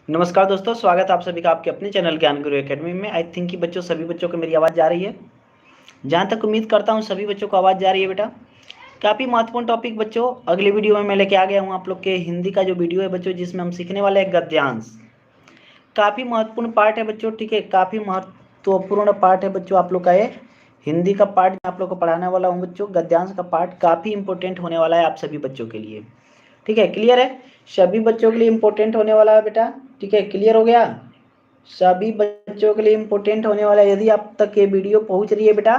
नमस्कार दोस्तों, स्वागत है आप सभी का आपके अपने चैनल ज्ञान गुरु एकेडमी में। आई थिंक कि बच्चों सभी बच्चों को मेरी आवाज़ जा रही है। जहाँ तक उम्मीद करता हूँ सभी बच्चों को आवाज़ जा रही है बेटा। काफ़ी महत्वपूर्ण टॉपिक बच्चों अगले वीडियो में मैं लेके आ गया हूँ आप लोग के हिंदी का जो वीडियो है बच्चों, जिसमें हम सीखने वाले हैं गद्यांश। काफ़ी महत्वपूर्ण पार्ट है बच्चों, ठीक है, काफ़ी महत्वपूर्ण पार्ट है बच्चों आप लोग का ये हिंदी का पार्ट मैं आप लोग को पढ़ाने वाला हूँ बच्चों। गद्यांश का पार्ट काफ़ी इंपॉर्टेंट होने वाला है आप सभी बच्चों के लिए, ठीक है। क्लियर है, सभी बच्चों के लिए इंपॉर्टेंट होने वाला है बेटा, ठीक है। क्लियर हो गया, सभी बच्चों के लिए इंपॉर्टेंट होने वाला है। यदि आप तक ये वीडियो पहुंच रही है बेटा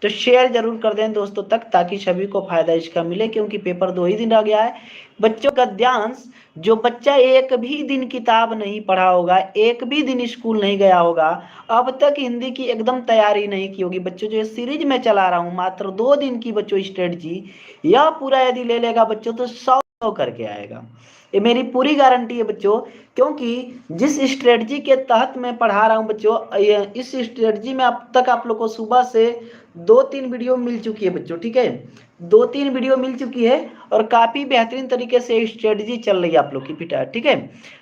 तो शेयर जरूर कर दें दोस्तों तक, ताकि सभी को फायदा इसका मिले, क्योंकि पेपर 2 ही दिन रह गया है बच्चों। गद्यांश जो बच्चा एक भी दिन किताब नहीं पढ़ा होगा, एक भी दिन स्कूल नहीं गया होगा, अब तक हिंदी की एकदम तैयारी नहीं की होगी बच्चों, जो ये सीरीज में चला रहा हूँ मात्र 2 दिन की बच्चों स्ट्रेटजी, यह पूरा यदि ले लेगा बच्चों तो 100 करके आएगा। ये मेरी पूरी गारंटी है बच्चों, क्योंकि जिस स्ट्रेटजी के तहत मैं पढ़ा रहा हूँ बच्चों, इस स्ट्रेटजी में अब तक आप लोग को सुबह से 2-3 वीडियो मिल चुकी है बच्चों, ठीक है। 2-3 वीडियो मिल चुकी है और काफ़ी बेहतरीन तरीके से स्ट्रेटजी चल रही है आप लोग की बेटा, ठीक है।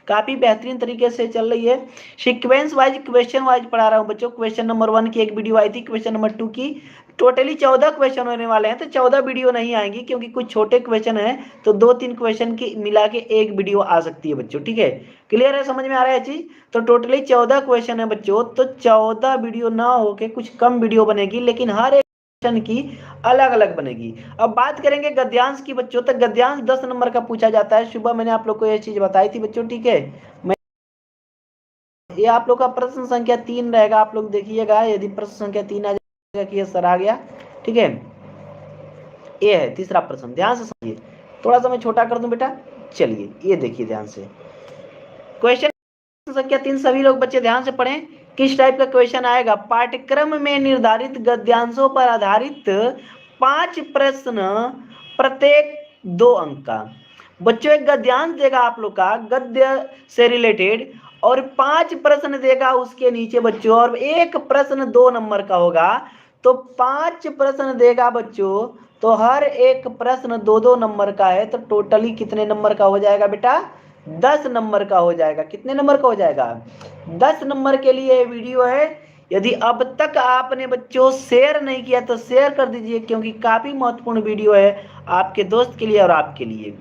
काफ़ी बेहतरीन तरीके से चल रही है। सीक्वेंस वाइज क्वेश्चन वाइज पढ़ा रहा हूँ बच्चों। क्वेश्चन नंबर 1 की एक वीडियो आई थी, क्वेश्चन नंबर 2 की, टोटली 14 क्वेश्चन होने वाले हैं, तो 14 वीडियो नहीं आएंगी, क्योंकि कुछ छोटे क्वेश्चन हैं, तो 2-3 क्वेश्चन की मिला के एक वीडियो आ सकती है बच्चों, ठीक है। क्लियर है, समझ में आ रहा है चीज। तो टोटली 14 क्वेश्चन है बच्चों, तो 14 वीडियो ना होके कुछ कम वीडियो बनेगी, लेकिन हर एक क्वेश्चन की अलग अलग बनेगी। अब बात करेंगे गद्यांश की बच्चों, तो गद्यांश 10 नंबर का पूछा जाता है। सुबह मैंने आप लोग को यह चीज बताई थी बच्चों, ठीक है। ये आप लोग का प्रश्न संख्या 3 रहेगा, आप लोग देखिएगा। यदि प्रश्न संख्या 3 आ जाएगा कि ये सर आ गया, ठीक है। ये है तीसरा प्रश्न, ध्यान से समझिए। थोड़ा सा मैं छोटा कर दूं बेटा, चलिए ये देखिए ध्यान से। क्वेश्चन संख्या 3 सभी लोग बच्चे ध्यान से पढ़ें। किस टाइप का क्वेश्चन आएगा? पाठ्यक्रम में निर्धारित गद्यांशों पर आधारित 5 प्रश्न, प्रत्येक 2 अंक का। बच्चों एक गद्यांश देगा आप लोग का गद्य से रिलेटेड, और 5 प्रश्न देगा उसके नीचे बच्चों, और एक प्रश्न 2 नंबर का होगा। तो 5 प्रश्न देगा बच्चों, तो हर एक प्रश्न 2-2 नंबर का है, तो टोटली कितने नंबर का हो जाएगा बेटा? 10 नंबर का हो जाएगा। कितने नंबर का हो जाएगा? 10 नंबर के लिए वीडियो है। यदि अब तक आपने बच्चों शेयर नहीं किया तो शेयर कर दीजिए, क्योंकि काफी महत्वपूर्ण वीडियो है आपके दोस्त के लिए और आपके लिए।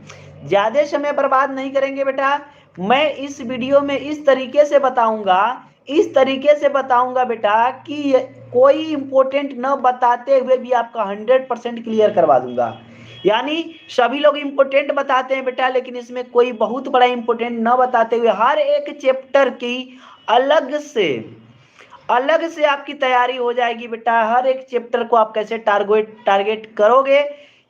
ज्यादा समय बर्बाद नहीं करेंगे बेटा। मैं इस वीडियो में इस तरीके से बताऊंगा, इस तरीके से बताऊंगा बेटा, कि कोई इंपॉर्टेंट न बताते हुए भी आपका 100% क्लियर करवा दूंगा। यानी सभी लोग इंपॉर्टेंट बताते हैं बेटा, लेकिन इसमें कोई बहुत बड़ा इंपॉर्टेंट न बताते हुए हर एक चैप्टर की अलग से आपकी तैयारी हो जाएगी बेटा। हर एक चैप्टर को आप कैसे टारगेट करोगे।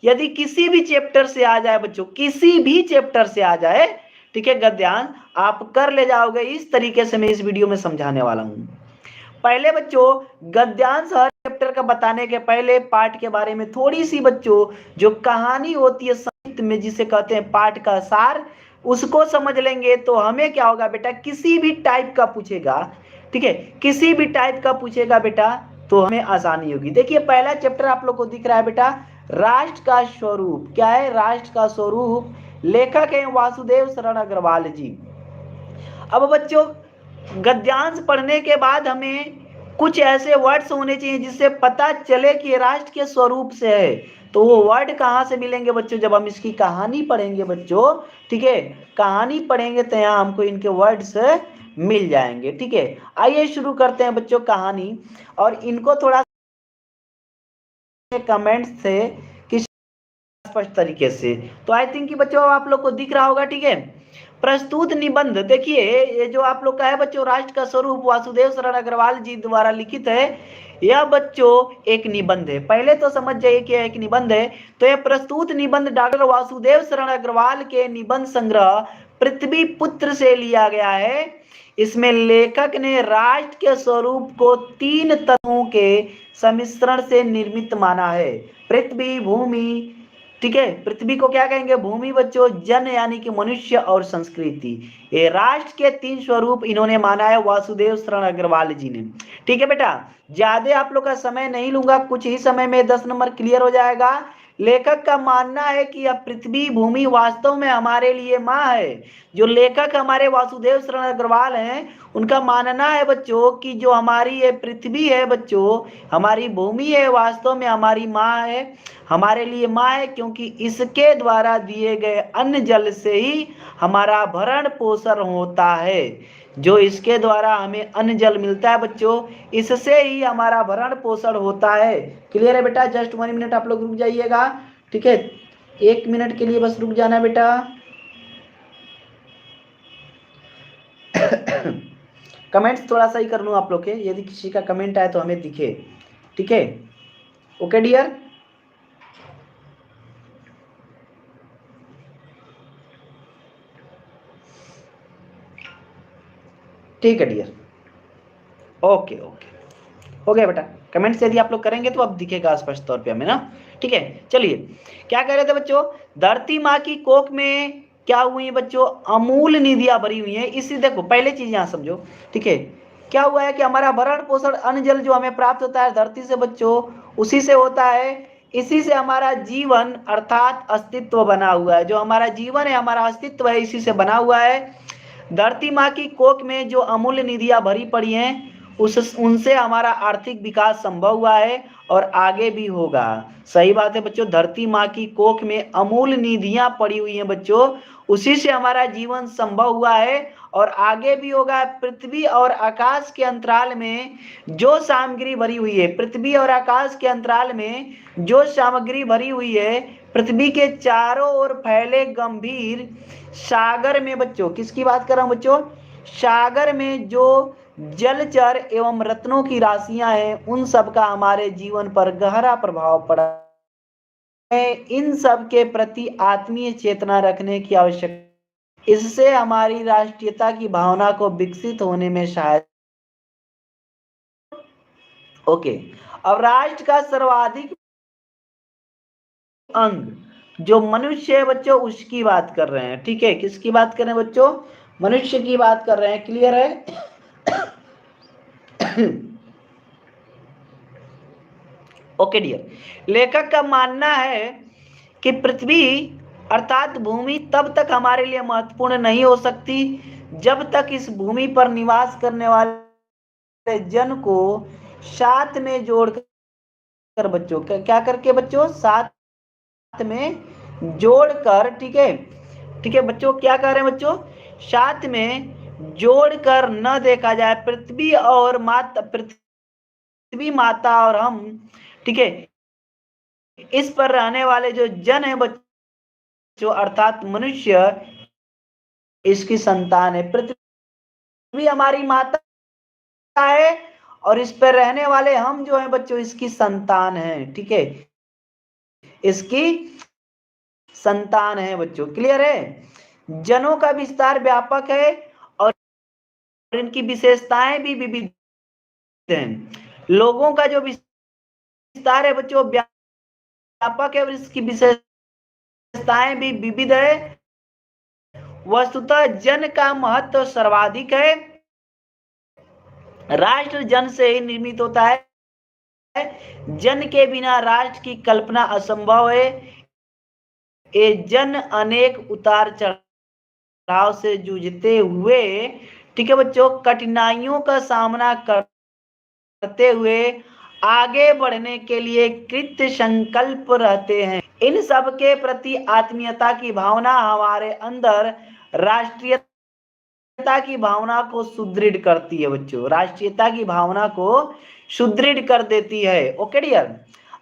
यदि किसी भी चैप्टर से आ जाए बच्चों, किसी भी चैप्टर से आ जाए, ठीक है, गद्यांश आप कर ले जाओगे। इस तरीके से मैं इस वीडियो में समझाने वाला हूं। पहले बच्चों गद्यांश हर चैप्टर का बताने के पहले पाठ के बारे में थोड़ी सी बच्चों जो कहानी होती है साहित्य में, जिसे कहते हैं पाठ का सार, उसको समझ लेंगे तो हमें क्या होगा बेटा, किसी भी टाइप का पूछेगा, ठीक है, किसी भी टाइप का पूछेगा बेटा, तो हमें आसानी होगी। देखिए पहला चैप्टर आप लोग को दिख रहा है बेटा, राष्ट्र का स्वरूप। क्या है? राष्ट्र का स्वरूप। लेखक है वासुदेव शरण अग्रवाल जी। अब बच्चों गद्यांश पढ़ने के बाद हमें कुछ ऐसे वर्ड्स होने चाहिए जिससे पता चले कि ये राष्ट्र के स्वरूप से है। तो वो वर्ड कहाँ से मिलेंगे बच्चों? जब हम इसकी कहानी पढ़ेंगे बच्चों, ठीक है, कहानी पढ़ेंगे तो यहाँ हमको इनके वर्ड्स मिल जाएंगे, ठीक है। आइए शुरू करते हैं बच्चों कहानी, और इनको थोड़ा कमेंट से किस स्पष्ट तरीके से। तो आई थिंक कि बच्चों आप लोग को दिख रहा होगा, ठीक है। प्रस्तुत निबंध देखिए, ये जो आप लोग का है बच्चों, राष्ट्र का स्वरूप वासुदेव शरण अग्रवाल जी द्वारा लिखित है। यह बच्चों एक निबंध है। पहले तो समझ जाइए कि एक निबंध है। तो यह प्रस्तुत निबंध डॉक्टर वासुदेव शरण अग्रवाल के निबंध संग्रह पृथ्वी पुत्र से लिया गया है। इसमें लेखक ने राष्ट्र के स्वरूप को 3 तत्वों के सम्मिश्रण से निर्मित माना है। पृथ्वी, भूमि, ठीक है, पृथ्वी को क्या कहेंगे? भूमि बच्चों, जन यानी कि मनुष्य, और संस्कृति। ये राष्ट्र के 3 स्वरूप इन्होंने माना है वासुदेव शरण अग्रवाल जी ने, ठीक है बेटा। ज्यादा आप लोग का समय नहीं लूंगा, कुछ ही समय में 10 नंबर क्लियर हो जाएगा। लेखक का मानना है कि यह पृथ्वी भूमि वास्तव में हमारे लिए माँ है। जो लेखक हमारे वासुदेव शरण अग्रवाल हैं, उनका मानना है बच्चों कि जो हमारी ये पृथ्वी है बच्चों, हमारी भूमि है, वास्तव में हमारी माँ है, हमारे लिए माँ है, क्योंकि इसके द्वारा दिए गए अन्न जल से ही हमारा भरण पोषण होता है। जो इसके द्वारा हमें अन्न जल मिलता है बच्चों, इससे ही हमारा भरण पोषण होता है। क्लियर है बेटा? जस्ट 1 मिनट आप लोग रुक जाइएगा, ठीक है? 1 मिनट के लिए बस रुक जाना बेटा। कमेंट्स थोड़ा सा ही कर लूँ आप लोग के, यदि किसी का कमेंट आए तो हमें दिखे, ठीक है? ओके डियर, ठीक है डियर, ओके ओके, हो गया बेटा। कमेंट्स यदि आप लोग करेंगे तो अब दिखेगा स्पष्ट तौर पे हमें ना, ठीक है? चलिए, क्या कह रहे थे बच्चों? धरती माँ की कोख में क्या हुई है बच्चों? अमूल निधियां भरी हुई हैं। इसी देखो, पहले चीज यहाँ समझो, ठीक है? क्या हुआ है कि हमारा भरण पोषण अन्न जल जो हमें प्राप्त होता है धरती से बच्चों, उसी से होता है, इसी से हमारा जीवन अर्थात अस्तित्व बना हुआ है। जो हमारा जीवन है, हमारा अस्तित्व है, इसी से बना हुआ है। धरती माँ की कोख में जो अमूल्य निधियां भरी पड़ी हैं, उनसे हमारा आर्थिक विकास संभव हुआ है और आगे भी होगा। सही बात है बच्चों, धरती माँ की कोख में अमूल्य निधियां पड़ी हुई हैं बच्चों, उसी से हमारा जीवन संभव हुआ है और आगे भी होगा। पृथ्वी और आकाश के अंतराल में जो सामग्री भरी हुई है, पृथ्वी और आकाश के अंतराल में जो सामग्री भरी हुई है, पृथ्वी के चारों ओर फैले गंभीर सागर में बच्चों, किसकी बात कर रहा हूं बच्चों? सागर में जो जलचर एवं रत्नों की राशियां हैं, उन सब का हमारे जीवन पर गहरा प्रभाव पड़ा है। इन सब के प्रति आत्मीय चेतना रखने की आवश्यकता, इससे हमारी राष्ट्रीयता की भावना को विकसित होने में सहायता। ओके, अब राष्ट्र का सर्वाधिक अंग जो मनुष्य है बच्चों, उसकी बात कर रहे हैं, ठीक है? किसकी बात कर रहे हैं बच्चों? मनुष्य की बात कर रहे हैं। क्लियर है? ओके डियर, लेखक का मानना है कि पृथ्वी अर्थात भूमि तब तक हमारे लिए महत्वपूर्ण नहीं हो सकती जब तक इस भूमि पर निवास करने वाले जन को साथ में जोड़कर बच्चों, क्या करके बच्चों? साथ में जोड़कर, ठीक है? ठीक है बच्चों, क्या कह रहे हैं बच्चों? साथ में जोड़कर न देखा जाए। पृथ्वी माता और हम, ठीक है, इस पर रहने वाले जो जन है बच्चों अर्थात मनुष्य, इसकी संतान है। पृथ्वी हमारी माता है और इस पर रहने वाले हम जो हैं बच्चों, इसकी संतान है, ठीक है? इसकी संतान है बच्चों। क्लियर है? जनों का विस्तार व्यापक है और इनकी विशेषताएं भी विविध हैं। लोगों का जो विस्तार है बच्चों व्यापक है और इसकी विशेषताएं भी विविध है। वस्तुतः जन का महत्व सर्वाधिक है। राष्ट्र जन से ही निर्मित होता है। जन के बिना राष्ट्र की कल्पना असंभव है। ये जन अनेक उतार चढ़ाव से जूझते हुए, ठीक है बच्चों, कठिनाइयों का सामना करते हुए आगे बढ़ने के लिए कृत संकल्प रहते हैं। इन सब के प्रति आत्मीयता की भावना हमारे अंदर राष्ट्रीयता की भावना को सुदृढ़ करती है बच्चों, राष्ट्रीयता की भावना को सुदृढ़ कर देती है। ओके डियर,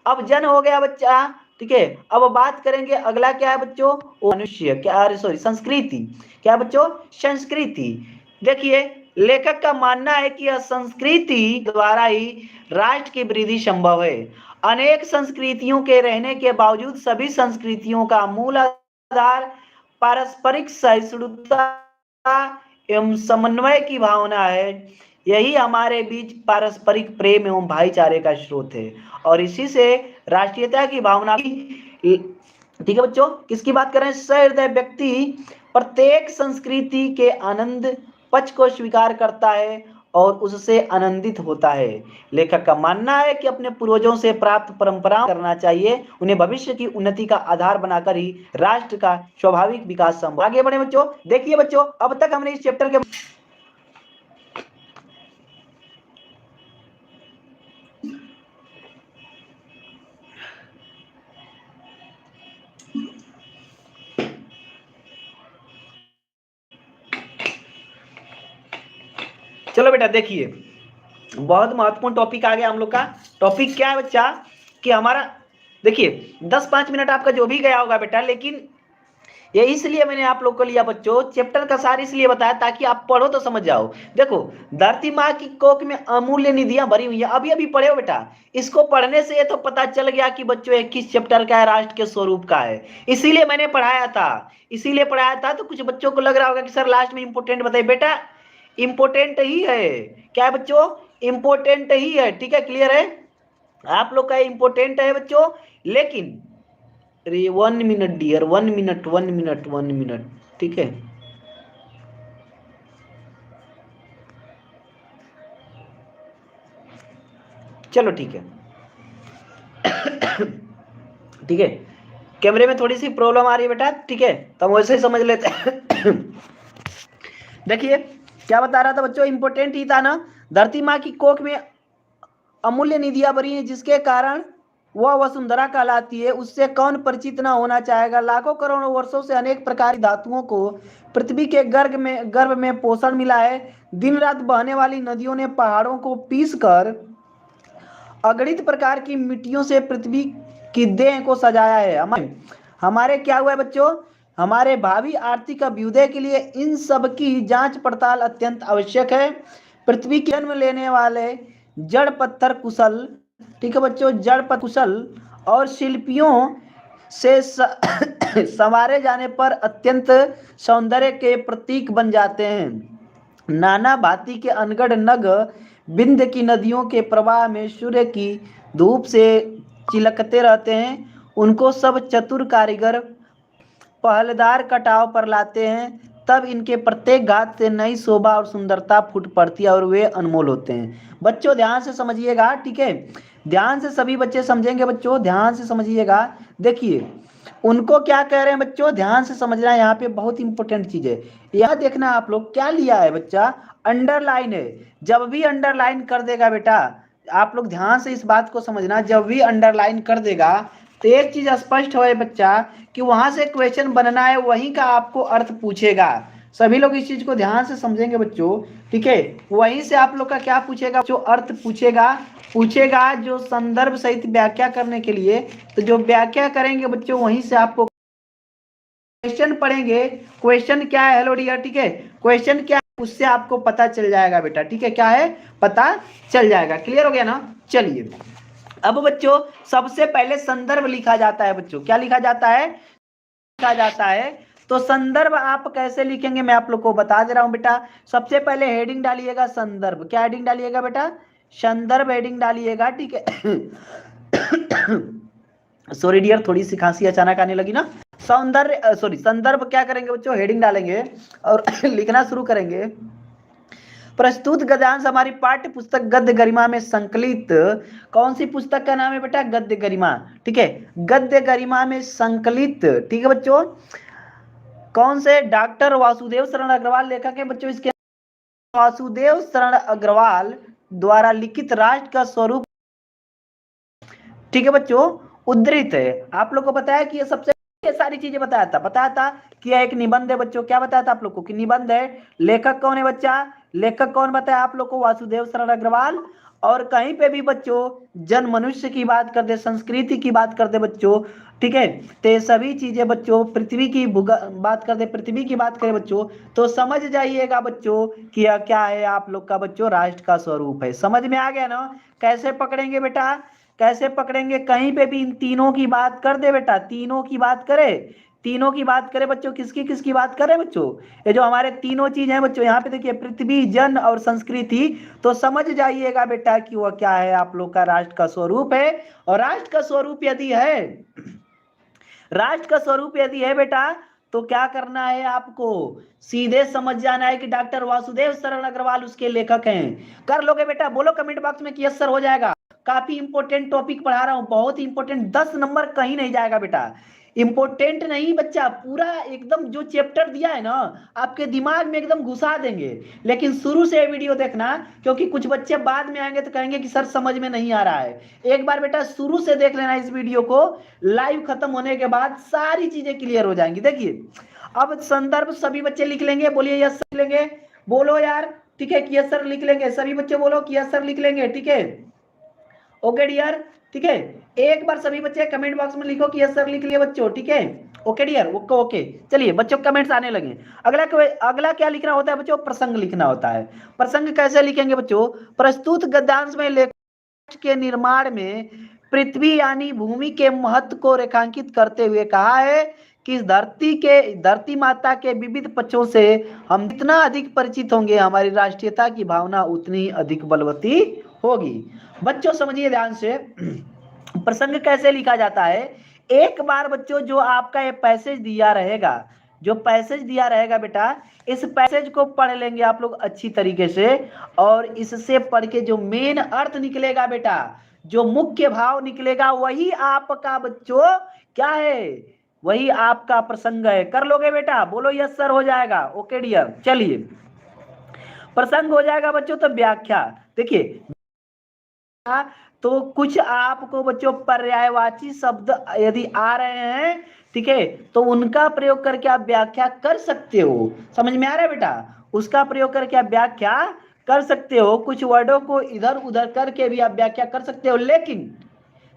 अब जन हो गया बच्चा, ठीक है? अब बात करेंगे अगला क्या है बच्चों? मनुष्य, क्या, सॉरी, संस्कृति। क्या बच्चों? संस्कृति। देखिए, लेखक का मानना है कि यह संस्कृति द्वारा ही राष्ट्र की वृद्धि संभव है। अनेक संस्कृतियों के रहने के बावजूद सभी संस्कृतियों का मूल आधार पारस्परिक सहिष्णुता एवं समन्वय की भावना है। यही हमारे बीच पारस्परिक प्रेम एवं भाईचारे का स्रोत है और इसी से राष्ट्रीयता की भावना की, ठीक है बच्चों? किसकी बात कर रहे हैं? सहृदय व्यक्ति प्रत्येक संस्कृति के आनंद पक्ष को स्वीकार करता है और उससे आनंदित होता है। लेखक का मानना है कि अपने पूर्वजों से प्राप्त परंपराओं करना चाहिए, उन्हें भविष्य की उन्नति का आधार बनाकर ही राष्ट्र का स्वाभाविक विकास संभव। आगे बढ़े बच्चों। देखिए बच्चों, अब तक हमने इस चैप्टर के चलो बेटा देखिए, बहुत महत्वपूर्ण टॉपिक आ गया हम लोग का। टॉपिक क्या है बच्चा कि हमारा, देखिए 10-5 मिनट आपका जो भी गया होगा बेटा, लेकिन ये इसलिए मैंने आप लोग को लिया बच्चों, चैप्टर का सार इसलिए बताया ताकि आप पढ़ो तो समझ जाओ। देखो, धरती माँ की कोख में अमूल्य निधियां भरी हुई है, अभी अभी पढ़े हो बेटा। इसको पढ़ने से ये तो पता चल गया कि बच्चों ये किस चैप्टर का है, राष्ट्र के स्वरूप का है। इसीलिए मैंने पढ़ाया था, इसीलिए पढ़ाया था। तो कुछ बच्चों को लग रहा होगा कि सर लास्ट में इंपोर्टेंट बताइए। बेटा इंपोर्टेंट ही है, क्या है बच्चों, इंपोर्टेंट ही है। ठीक है, क्लियर है आप लोग का, इंपोर्टेंट है बच्चों। लेकिन अरे 1 minute dear, 1 minute 1 minute 1 minute, ठीक है। चलो ठीक है ठीक है, कैमरे में थोड़ी सी प्रॉब्लम आ रही है बेटा, ठीक है, तो हम वैसे ही समझ लेते हैं देखिए क्या बता रहा था बच्चों, इंपोर्टेंट ही था ना। धरती माँ की कोख में अमूल्य निधियां भरी हैं, जिसके कारण वह वसुंधरा कहलाती है। उससे कौन परिचित ना होना चाहेगा। लाखों करोड़ों वर्षों से अनेक प्रकार की धातुओं को पृथ्वी के गर्भ में पोषण मिला है। दिन रात बहने वाली नदियों ने पहाड़ों को पीस कर अगणित प्रकार की मिट्टियों से पृथ्वी की देह को सजाया है। हमारे क्या हुआ है बच्चों, हमारे भावी आर्थिक अभ्युदय के लिए इन सब की जांच पड़ताल अत्यंत आवश्यक है। पृथ्वी की जन्म लेने वाले जड़ पत्थर कुशल, ठीक है बच्चों, जड़ पत्थर कुशल और शिल्पियों से संवारे जाने पर अत्यंत सौंदर्य के प्रतीक बन जाते हैं। नाना भांति के अनगढ़ नग बिंद की नदियों के प्रवाह में सूर्य की धूप से चिलकते रहते हैं। उनको सब चतुर कारीगर पहलदार कटाव पर लाते हैं, तब इनके प्रत्येक घात से नई शोभा और सुंदरता फूट पड़ती है और वे अनमोल होते हैं। बच्चों ध्यान से समझिएगा, ठीक है, ध्यान से सभी बच्चे समझेंगे बच्चों, ध्यान से समझिएगा। देखिए उनको क्या कह रहे हैं बच्चों, ध्यान से समझना है, यहाँ पे बहुत इंपॉर्टेंट चीज है। यह देखना आप लोग क्या लिया है बच्चा, अंडरलाइन है। जब भी अंडरलाइन कर देगा बेटा, आप लोग ध्यान से इस बात को समझना, जब भी अंडरलाइन कर देगा तो एक चीज स्पष्ट हो बच्चा कि वहां से क्वेश्चन बनना है, वहीं का आपको अर्थ पूछेगा। सभी लोग इस चीज को ध्यान से समझेंगे बच्चों, ठीक है। वहीं से आप लोग का क्या पूछेगा, जो अर्थ पूछेगा जो संदर्भ सहित व्याख्या करने के लिए। तो जो व्याख्या करेंगे बच्चों, वहीं से आपको क्वेश्चन पढ़ेंगे। क्वेश्चन क्या है, हेलो डियर, ठीक है, क्वेश्चन क्या है उससे आपको पता चल जाएगा बेटा, ठीक है, क्या है पता चल जाएगा। क्लियर हो गया ना। चलिए अब बच्चों सबसे पहले संदर्भ लिखा जाता है बच्चों, क्या लिखा जाता है, लिखा जाता है। तो संदर्भ आप कैसे लिखेंगे मैं आप लोग को बता दे रहा हूं बेटा। सबसे पहले हेडिंग डालिएगा संदर्भ, क्या हेडिंग डालिएगा बेटा, संदर्भ हेडिंग डालिएगा, ठीक है सॉरी डियर, थोड़ी सी खांसी अचानक आने लगी ना। संदर्भ क्या करेंगे बच्चों, हेडिंग डालेंगे और लिखना शुरू करेंगे। प्रस्तुत गद्यांश हमारी पाठ्य पुस्तक गद्य गरिमा में संकलित, कौन सी पुस्तक का नाम है बेटा, गद्य गरिमा, ठीक है, गद्य गरिमा में संकलित, ठीक है बच्चों। कौन से, डॉक्टर वासुदेव शरण अग्रवाल लेखक है बच्चों इसके, वासुदेव शरण अग्रवाल द्वारा लिखित राष्ट्र का स्वरूप, ठीक है बच्चों, उद्धृत है। आप लोग को बताया कि ये सबसे ये सारी चीजें बताया था कि यह एक निबंध है बच्चों। क्या बताया था आप लोग को कि निबंध है। लेखक कौन है बच्चा, लेखक कौन बताया आप लोग को, वासुदेव शरण अग्रवाल। और कहीं पे भी बच्चों जन मनुष्य की बात कर दे, संस्कृति की बात कर दे बच्चों, ठीक है, तो सभी चीजें बच्चों, पृथ्वी की बात कर दे, पृथ्वी की बात करें बच्चों, तो समझ जाइएगा बच्चों कि यह क्या है आप लोग का बच्चों, राष्ट्र का स्वरूप है। समझ में आ गया ना। कैसे पकड़ेंगे बेटा, कैसे पकड़ेंगे, कहीं पे भी इन तीनों की बात कर दे बेटा, तीनों की बात करे, तीनों की बात करे बच्चों, किसकी किसकी बात करें बच्चों, ये जो हमारे तीनों चीज हैं बच्चों, यहाँ पे देखिए पृथ्वी, जन और संस्कृति, तो समझ जाइएगा बेटा कि वह क्या है आप लोग का, राष्ट्र का स्वरूप है। और राष्ट्र का स्वरूप यदि है, राष्ट्र का स्वरूप यदि है बेटा, तो क्या करना है आपको, सीधे समझ जाना है कि डॉक्टर वासुदेव शरण अग्रवाल उसके लेखक हैं। कर लोगे बेटा, बोलो कमेंट बॉक्स में कि यस सर हो जाएगा। काफी इंपॉर्टेंट टॉपिक पढ़ा रहा हूं, बहुत ही इंपॉर्टेंट, 10 नंबर कहीं नहीं जाएगा बेटा। इंपॉर्टेंट नहीं बच्चा, पूरा एकदम जो चैप्टर दिया है ना आपके दिमाग में एकदम घुसा देंगे। लेकिन शुरू से वीडियो देखना, क्योंकि कुछ बच्चे बाद में आएंगे तो कहेंगे कि सर समझ में नहीं आ रहा है। एक बार बेटा शुरू से देख लेना इस वीडियो को, लाइव खत्म होने के बाद सारी चीजें क्लियर हो जाएंगी। देखिए अब संदर्भ सभी बच्चे लिख लेंगे, बोलिए यस सर लिख लेंगे, बोलो यार ठीक है कि यस सर लिख लेंगे, सभी बच्चे बोलो कि यस सर लिख लेंगे, ठीक है ओके डियर, ठीक है। एक बार सभी बच्चे कमेंट बॉक्स में लिखो कि यस सर लिख लिए बच्चों, ठीक है ओके डियर, ओके ओके। चलिए बच्चों कमेंट्स आने लगे। अगला क्या लिखना होता है बच्चों, प्रसंग लिखना होता है। प्रसंग कैसे लिखेंगे बच्चों, प्रस्तुत गद्यांश में लेख के निर्माण में पृथ्वी यानी भूमि के महत्व को रेखांकित करते हुए कहा है कि इस धरती माता के विविध पक्षों से हम जितना अधिक परिचित होंगे हमारी राष्ट्रीयता की भावना उतनी अधिक बलवती होगी। बच्चों समझिए ध्यान से, प्रसंग कैसे लिखा जाता है। एक बार बच्चों जो आपका ये पैसेज दिया रहेगा, जो पैसेज दिया रहेगा बेटा, इस पैसेज को पढ़ लेंगे आप लोग अच्छी तरीके से, और इससे पढ़ के जो मेन अर्थ निकलेगा बेटा, जो मुख्य भाव निकलेगा, वही आपका बच्चों क्या है, वही आपका प्रसंग है। कर लोगे बेटा, बोलो यस सर हो जाएगा, ओके डियर। चलिए प्रसंग हो जाएगा बच्चों, तो व्याख्या देखिए, तो कुछ आपको बच्चों पर्यायवाची शब्द यदि आ रहे हैं, ठीक है, तो उनका प्रयोग करके आप व्याख्या कर सकते हो। समझ में आ रहा है बेटा, उसका प्रयोग करके आप व्याख्या कर सकते हो। कुछ वर्डों को इधर उधर करके भी आप व्याख्या कर सकते हो, लेकिन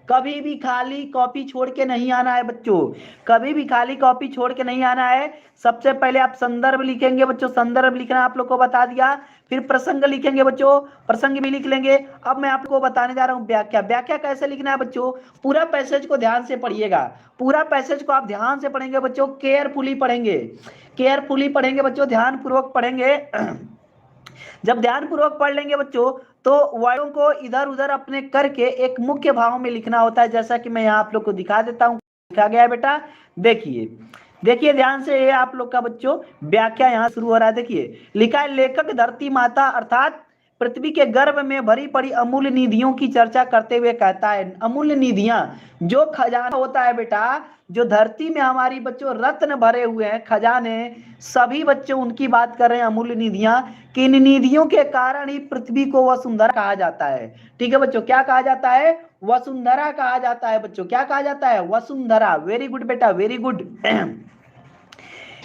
कभी भी खाली कॉपी छोड़ के नहीं आना है बच्चों, कभी भी खाली कॉपी छोड़ के नहीं आना है। सबसे पहले आप संदर्भ लिखेंगे बच्चों, संदर्भ लिखना आप लोग को बता दिया। फिर प्रसंग लिखेंगे बच्चों, प्रसंग भी लिख लेंगे। अब मैं आपको बताने जा रहा हूं व्याख्या। व्याख्या कैसे लिखना है बच्चों, पूरा पैसेज को ध्यान से पढ़िएगा, पूरा पैसेज को आप ध्यान से पढ़ेंगे बच्चों, केयरफुली पढ़ेंगे, केयरफुली पढ़ेंगे बच्चों, ध्यान पूर्वक पढ़ेंगे। जब ध्यान पूर्वक पढ़ लेंगे बच्चों, तो वर्डों को इधर उधर अपने करके एक मुख्य भाव में लिखना होता है, जैसा कि मैं यहाँ आप लोग को दिखा देता हूँ। लिखा गया है बेटा, देखिए देखिए ध्यान से, ये आप लोग का बच्चों व्याख्या यहाँ शुरू हो रहा है। देखिए लिखा है, लेखक धरती माता अर्थात पृथ्वी के गर्भ में भरी पड़ी अमूल्य निधियों की चर्चा करते हुए कहता है, अमूल्य निधियां, जो खजाना होता है बेटा, जो धरती में हमारी बच्चों रत्न भरे हुए हैं, खजाने, सभी बच्चों उनकी बात कर रहे हैं, अमूल्य निधियां, कि इन निधियों के कारण ही पृथ्वी को वसुंधरा कहा जाता है। ठीक है बच्चों, क्या कहा जाता है, वसुंधरा कहा जाता है बच्चों, क्या कहा जाता है, वसुंधरा। वेरी गुड बेटा, वेरी गुड।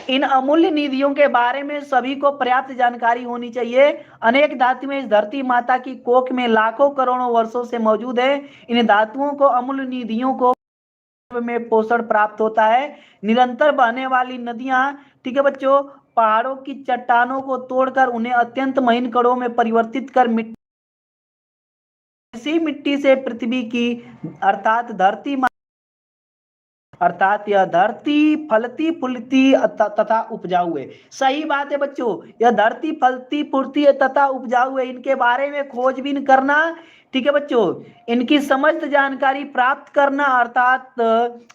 इन अमूल्य निधियों के बारे में सभी को पर्याप्त जानकारी होनी चाहिए। अनेक धातुएं इस धरती माता की कोख में लाखों करोड़ों वर्षों से मौजूद है। इन धातुओं को, अमूल्य निधियों को में पोषण प्राप्त होता है। निरंतर बहने वाली नदियां, ठीक है बच्चों, पहाड़ों की चट्टानों को तोड़कर उन्हें अत्यंत महीन कणों में परिवर्तित कर मिट्टी से पृथ्वी की अर्थात यह धरती फलती फूलती तथा उपजाऊ है। सही बात है बच्चों, यह धरती फलती फूलती तथा उपजाऊ है। इनके बारे में खोजबीन करना, ठीक है बच्चों, इनकी समस्त जानकारी प्राप्त करना अर्थात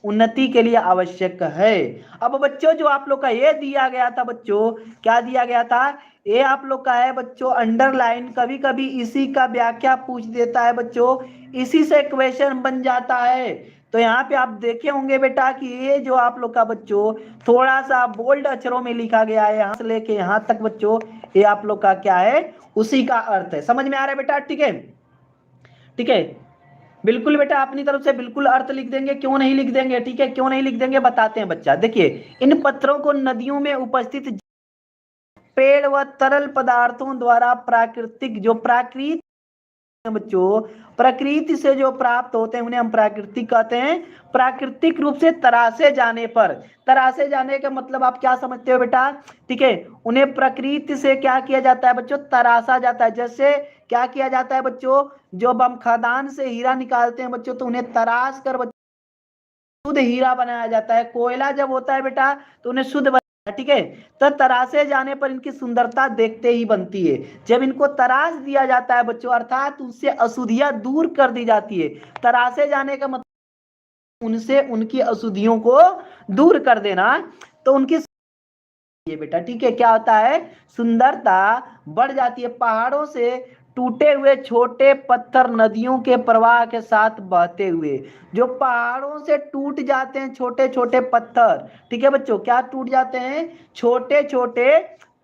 उन्नति के लिए आवश्यक है। अब बच्चों जो आप लोग का ये दिया गया था बच्चों, क्या दिया गया था, ये आप लोग का है बच्चों अंडरलाइन, कभी कभी इसी का व्याख्या पूछ देता है बच्चों, इसी से क्वेश्चन बन जाता है। तो यहाँ पे आप देखे होंगे बेटा कि ये जो आप लोग का बच्चों थोड़ा सा बोल्ड अक्षरों में लिखा गया है, यहाँ से लेके यहाँ तक बच्चों, ये आप लोग का क्या है, उसी का अर्थ है। समझ में आ रहा है बेटा, ठीक है, ठीक है, बिल्कुल बेटा अपनी तरफ से बिल्कुल अर्थ लिख देंगे, क्यों नहीं लिख देंगे, ठीक है, क्यों नहीं लिख देंगे बताते हैं बच्चा। देखिए, इन पत्थरों को नदियों में उपस्थित पेड़ व तरल पदार्थों द्वारा प्राकृतिक, जो प्राकृतिक बच्चों, प्रकृति से जो प्राप्त होते हैं उन्हें हम प्राकृतिक कहते हैं। प्राकृतिक रूप से तरासे जाने पर, तरासे जाने का मतलब आप क्या समझते हो बेटा, ठीक है, उन्हें प्रकृति से क्या किया जाता है बच्चों, तरासा जाता है। जैसे क्या किया जाता है बच्चों, जब हम खदान से हीरा निकालते हैं बच्चों, तो उन्हें तराश कर शुद्ध हीरा बनाया जाता है। कोयला जब होता है बेटा तो उन्हें शुद्ध, ठीक है, तो तराशे जाने पर इनकी सुंदरता देखते ही बनती है। जब इनको तराश दिया जाता है बच्चों, अर्थात उससे अशुद्धियां दूर कर दी जाती है। तराशे जाने का मतलब उनसे उनकी अशुद्धियों को दूर कर देना, तो उनकी ये बेटा, ठीक है। क्या होता है, सुंदरता बढ़ जाती है। पहाड़ों से टूटे हुए छोटे पत्थर नदियों के प्रवाह के साथ बहते हुए, जो पहाड़ों से टूट जाते हैं छोटे छोटे पत्थर, ठीक है बच्चों, क्या टूट जाते हैं, छोटे छोटे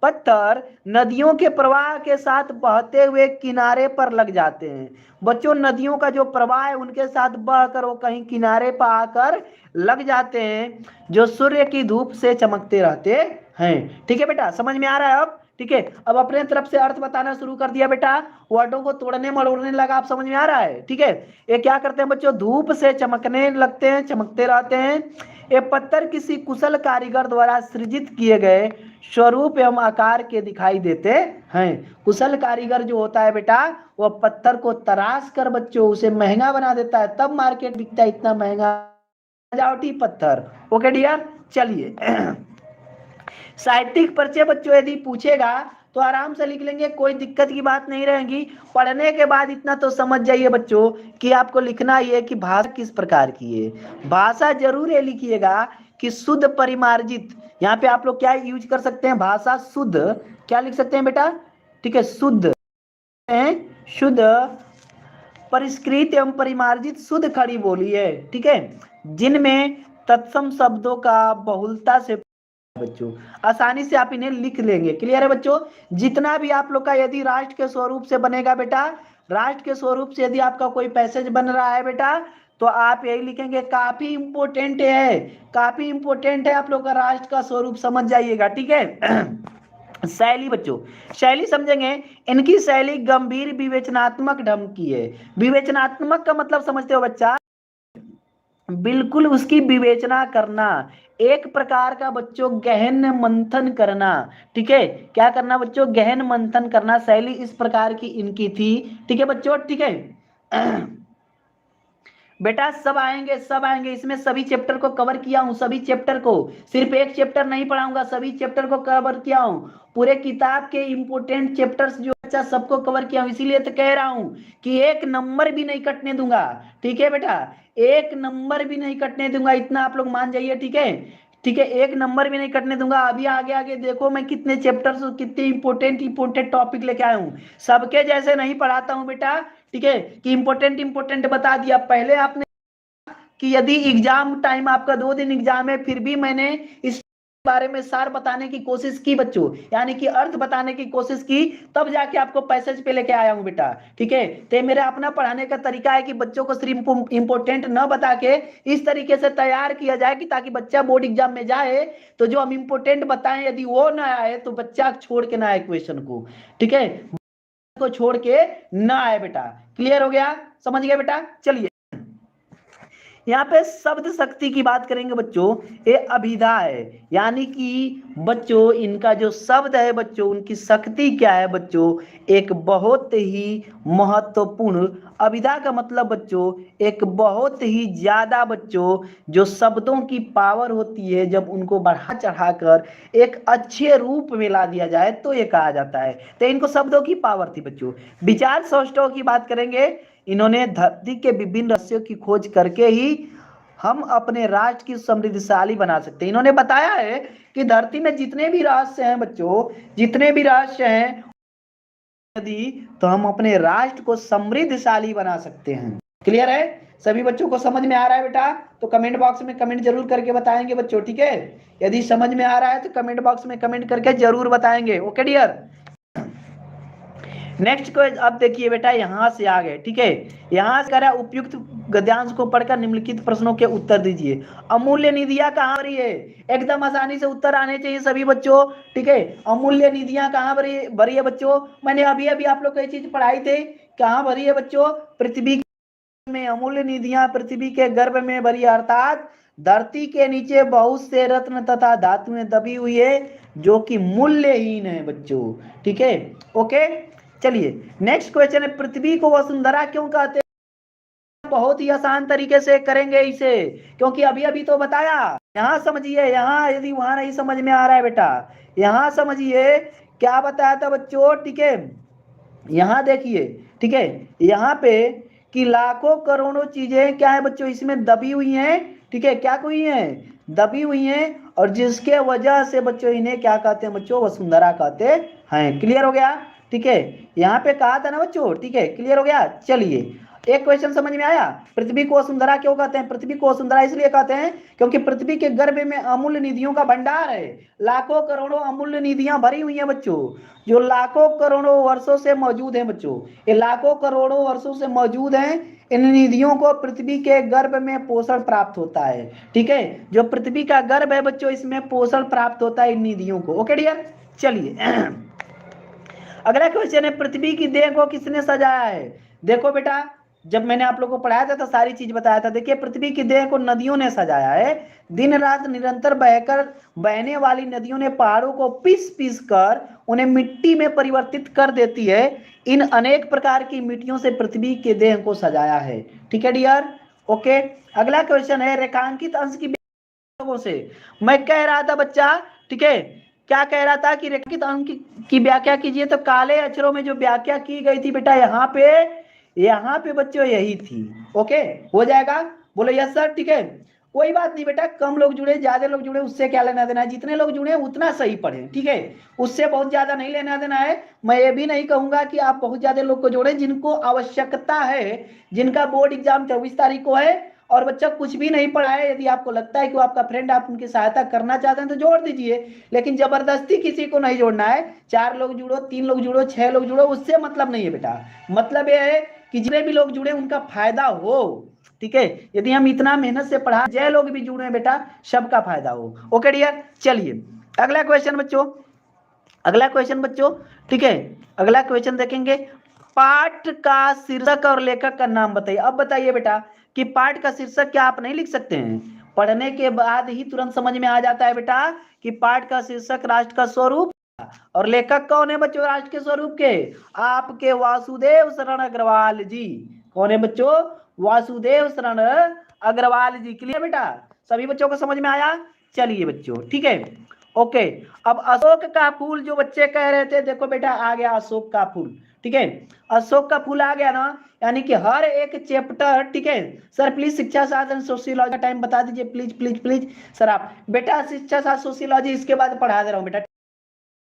पत्थर नदियों के प्रवाह के साथ बहते हुए किनारे पर लग जाते हैं। बच्चों, नदियों का जो प्रवाह है उनके साथ बहकर वो कहीं किनारे पर आकर लग जाते हैं, जो सूर्य की धूप से चमकते रहते हैं। ठीक है बेटा, समझ में आ रहा है अब? ठीक है, अब अपने तरफ से अर्थ बताना शुरू कर दिया बेटा, वर्डों को तोड़ने मरोड़ने लगा। आप समझ में आ रहा है? ठीक है, ये क्या करते हैं बच्चों, धूप से चमकने लगते हैं, चमकते रहते हैं। ये पत्थर किसी कुशल कारीगर द्वारा सृजित किए गए स्वरूप एवं आकार के दिखाई देते हैं। कुशल कारीगर जो होता है बेटा, वो पत्थर को तराश कर बच्चों उसे महंगा बना देता है, तब मार्केट बिकता है इतना महंगा सजावटी पत्थर। ओके डियर, चलिए साहित्यिक परिचय बच्चों यदि पूछेगा तो आराम से लिख लेंगे, कोई दिक्कत की बात नहीं रहेगी। पढ़ने के बाद इतना तो समझ जाइए बच्चों कि आपको लिखना ये कि भाषा किस प्रकार की है। भाषा जरूर ये लिखिएगा कि शुद्ध परिमार्जित, यहाँ पे आप लोग क्या यूज कर सकते हैं, भाषा शुद्ध, क्या लिख सकते हैं बेटा, ठीक है, शुद्ध शुद्ध परिष्कृत एवं परिमार्जित शुद्ध खड़ी बोली है, ठीक है, जिनमें तत्सम शब्दों का बहुलता से बच्चों आसानी से आप इन्हें लिख लेंगे। क्लियर है बच्चों? जितना भी आप लोग का यदि राष्ट्र के स्वरूप से बनेगा बेटा, राष्ट्र के स्वरूप से यदि आपका कोई पैसेज बन रहा है बेटा, तो आप यही लिखेंगे, काफी इंपोर्टेंट है, काफी इंपोर्टेंट है, आप लोग का राष्ट्र का स्वरूप समझ जाइएगा। ठीक है शैली बच्चों, शैली समझेंगे, इनकी शैली गंभीर विवेचनात्मक ढंग की है। विवेचनात्मक का मतलब समझते हो बच्चा, बिल्कुल उसकी विवेचना करना, एक प्रकार का बच्चों गहन मंथन करना। ठीक है, क्या करना बच्चों, गहन मंथन करना, शैली इस प्रकार की इनकी थी। ठीक है बच्चों, ठीक है बेटा सब आएंगे, सब आएंगे, इसमें सभी चैप्टर को कवर किया हूं, सभी चैप्टर को, सिर्फ एक चैप्टर नहीं पढ़ाऊंगा, सभी चैप्टर को कवर किया हूं, पूरे किताब के इंपोर्टेंट चैप्टर्स जो बच्चा सबको कवर किया हूं, इसीलिए तो कह रहा हूं कि एक नंबर भी नहीं कटने दूंगा। ठीक है बेटा, एक नंबर भी नहीं कटने दूंगा, इतना आप लोग मान जाइए। ठीक है, ठीक है, एक नंबर भी नहीं कटने दूंगा। अभी आगे आगे देखो मैं कितने चैप्टर्स, कितने इंपोर्टेंट इंपोर्टेंट टॉपिक लेके आया हूं, सबके जैसे नहीं पढ़ाता हूं बेटा। ठीक है, कि इंपोर्टेंट इंपोर्टेंट बता दिया, पहले आपने कि यदि एग्जाम टाइम आपका 2 दिन एग्जाम है, फिर भी मैंने इस बारे में सार बताने की कोशिश की बच्चों, यानी कि अर्थ बताने की कोशिश की, तब जाके आपको पैसेज पे लेके आया हूं बेटा। ठीक है, तो मेरा अपना पढ़ाने का तरीका है कि बच्चों को सिर्फ इंपोर्टेंट न बता के इस तरीके से तैयार किया जाए कि ताकि बच्चा बोर्ड एग्जाम में जाए तो जो हम इंपोर्टेंट बताएं यदि वो ना आए तो बच्चा छोड़ के ना आए क्वेश्चन को। ठीक है, को छोड़ के ना आए बेटा। क्लियर हो गया, समझ गए बेटा? चलिए यहाँ पे शब्द शक्ति की बात करेंगे बच्चों, ये अभिधा है, यानी कि बच्चों इनका जो शब्द है बच्चों, उनकी शक्ति क्या है बच्चों, एक बहुत ही महत्वपूर्ण, अभिधा का मतलब बच्चों एक बहुत ही ज्यादा बच्चों जो शब्दों की पावर होती है, जब उनको बढ़ा चढ़ाकर एक अच्छे रूप में ला दिया जाए तो ये कहा जाता है। तो इनको शब्दों की पावर थी बच्चों। विचार सौष्ठव की बात करेंगे, इन्होंने धरती के विभिन्न रहस्यों की खोज करके ही हम अपने राष्ट्र की समृद्धशाली बना सकते हैं। इन्होंने बताया है कि धरती में जितने भी रहस्य हैं बच्चों, जितने भी रहस्य हैं, यदि तो हम अपने राष्ट्र को समृद्धशाली बना सकते हैं। क्लियर है? सभी बच्चों को समझ में आ रहा है बेटा? तो कमेंट बॉक्स में कमेंट जरूर करके बताएंगे बच्चों। ठीक है, यदि समझ में आ रहा है तो कमेंट बॉक्स में कमेंट करके जरूर बताएंगे। ओके डियर, नेक्स्ट को अब देखिए बेटा, यहां से आ गए। ठीक है, यहां से कह रहा है उपयुक्त गद्यांश को पढ़कर निम्नलिखित प्रश्नों के उत्तर दीजिए। अमूल्य निधियां कहां भरी है? एकदम आसानी से उत्तर आने चाहिए सभी बच्चों। ठीक है, अमूल्य निधियां कहां भरी है बच्चों? मैंने अभी अभी आप लोग को ये चीज पढ़ाई थे, कहां भरी है बच्चों? पृथ्वी में अमूल्य निधियां पृथ्वी के गर्भ में भरी, अर्थात धरती के नीचे बहुत से रत्न तथा धातुएं दबी हुई है जो कि मूल्यहीन है बच्चों। ठीक है, ओके, चलिए नेक्स्ट क्वेश्चन है, पृथ्वी को वसुंधरा क्यों कहते हैं? बहुत ही आसान तरीके से करेंगे इसे, क्योंकि अभी अभी तो बताया। यहां समझिए, यहां यदि वहां नहीं समझ में आ रहा है बेटा, यहां समझिए क्या बताया था बच्चों। ठीक है, यहां देखिए, ठीक है, यहां पे कि लाखों करोड़ों चीजें क्या है बच्चों इसमें दबी हुई हैं। ठीक है, क्या हुई हैं? दबी हुई हैं और जिसके वजह से बच्चों इन्हें क्या कहते हैं बच्चों, वसुंधरा कहते हैं। क्लियर हो गया? ठीक है, यहाँ पे कहा था ना बच्चों, ठीक है, क्लियर हो गया? चलिए एक क्वेश्चन समझ में आया। पृथ्वी को वसुंधरा क्यों कहते हैं? पृथ्वी को वसुंधरा इसलिए कहते हैं क्योंकि पृथ्वी के गर्भ में अमूल्य निधियों का भंडार है। लाखों करोड़ों अमूल्य निधियां भरी हुई हैं बच्चों, जो लाखों करोड़ों वर्षों से मौजूद हैं बच्चों। ये लाखों करोड़ों वर्षों से मौजूद हैं। इन निधियों को पृथ्वी के गर्भ में पोषण प्राप्त होता है। ठीक है, जो पृथ्वी का गर्भ है बच्चों, इसमें पोषण प्राप्त होता है इन निधियों को। ओके डियर, चलिए अगला क्वेश्चन है, पृथ्वी की देह को किसने सजाया है? देखो बेटा, जब मैंने आप लोगों को पढ़ाया था तो सारी चीज बताया था। देखिए, पृथ्वी की देह को नदियों ने सजाया है। दिन रात निरंतर बहने वाली नदियों ने पहाड़ों को पीस पीस कर उन्हें मिट्टी में परिवर्तित कर देती है। इन अनेक प्रकार की मिट्टियों से पृथ्वी के देह को सजाया है। ठीक है डियर, ओके। अगला क्वेश्चन है, रेखांकित अंश की लोगों से मैं कह रहा था बच्चा, ठीक है, क्या कह रहा था कि रेखांकित अंश की व्याख्या कीजिए। तो काले अक्षरों में जो व्याख्या की गई थी बेटा, यहाँ पे बच्चों यही थी। ओके, हो जाएगा? बोलो यस सर। ठीक है, कोई बात नहीं बेटा, कम लोग जुड़े ज्यादा लोग जुड़े उससे क्या लेना देना है, जितने लोग जुड़े उतना सही पढ़े। ठीक है, उससे बहुत ज्यादा नहीं लेना देना है। मैं ये भी नहीं कहूंगा कि आप बहुत ज्यादा लोग को जोड़े। जिनको आवश्यकता है, जिनका बोर्ड एग्जाम 24 तारीख को है और बच्चा कुछ भी नहीं पढ़ा है, यदि आपको लगता है कि वो आपका फ्रेंड, आप उनकी सहायता करना चाहते हैं तो जोड़ दीजिए, लेकिन जबरदस्ती किसी को नहीं जोड़ना है। 4 लोग जुड़ो, 3 लोग जुड़ो, 6 लोग जुड़ो, उससे मतलब नहीं है बेटा। मतलब ये है कि जितने भी लोग जुड़े उनका फायदा हो। ठीक है, यदि हम इतना मेहनत से पढ़ा, 6 लोग भी जुड़े बेटा, सबका फायदा हो। ओके डियर, चलिए अगला क्वेश्चन बच्चों, अगला क्वेश्चन बच्चों, ठीक है, अगला क्वेश्चन देखेंगे। पाठ का शीर्षक और लेखक का नाम बताइए। अब बताइए बेटा कि पाठ का शीर्षक क्या आप नहीं लिख सकते हैं? पढ़ने के बाद ही तुरंत समझ में आ जाता है बेटा कि पाठ का शीर्षक राष्ट्र का स्वरूप, और लेखक कौन है बच्चों राष्ट्र के स्वरूप के? आपके वासुदेव शरण अग्रवाल जी। कौन है बच्चों? वासुदेव शरण अग्रवाल जी। क्लियर बेटा, सभी बच्चों को समझ में आया? चलिए बच्चों, ठीक है, ओके। अब अशोक का फूल जो बच्चे कह रहे थे, देखो बेटा आ गया अशोक का फूल। ठीक है, अशोक का फूल आ गया ना, यानी कि हर एक चैप्टर। ठीक है सर, प्लीज शिक्षा शास्त्र एंड सोशियोलॉजी का टाइम बता दीजिए, प्लीज प्लीज प्लीज सर। आप बेटा शिक्षा शास्त्र सोशियोलॉजी इसके बाद पढ़ा दे रहा हूँ बेटा,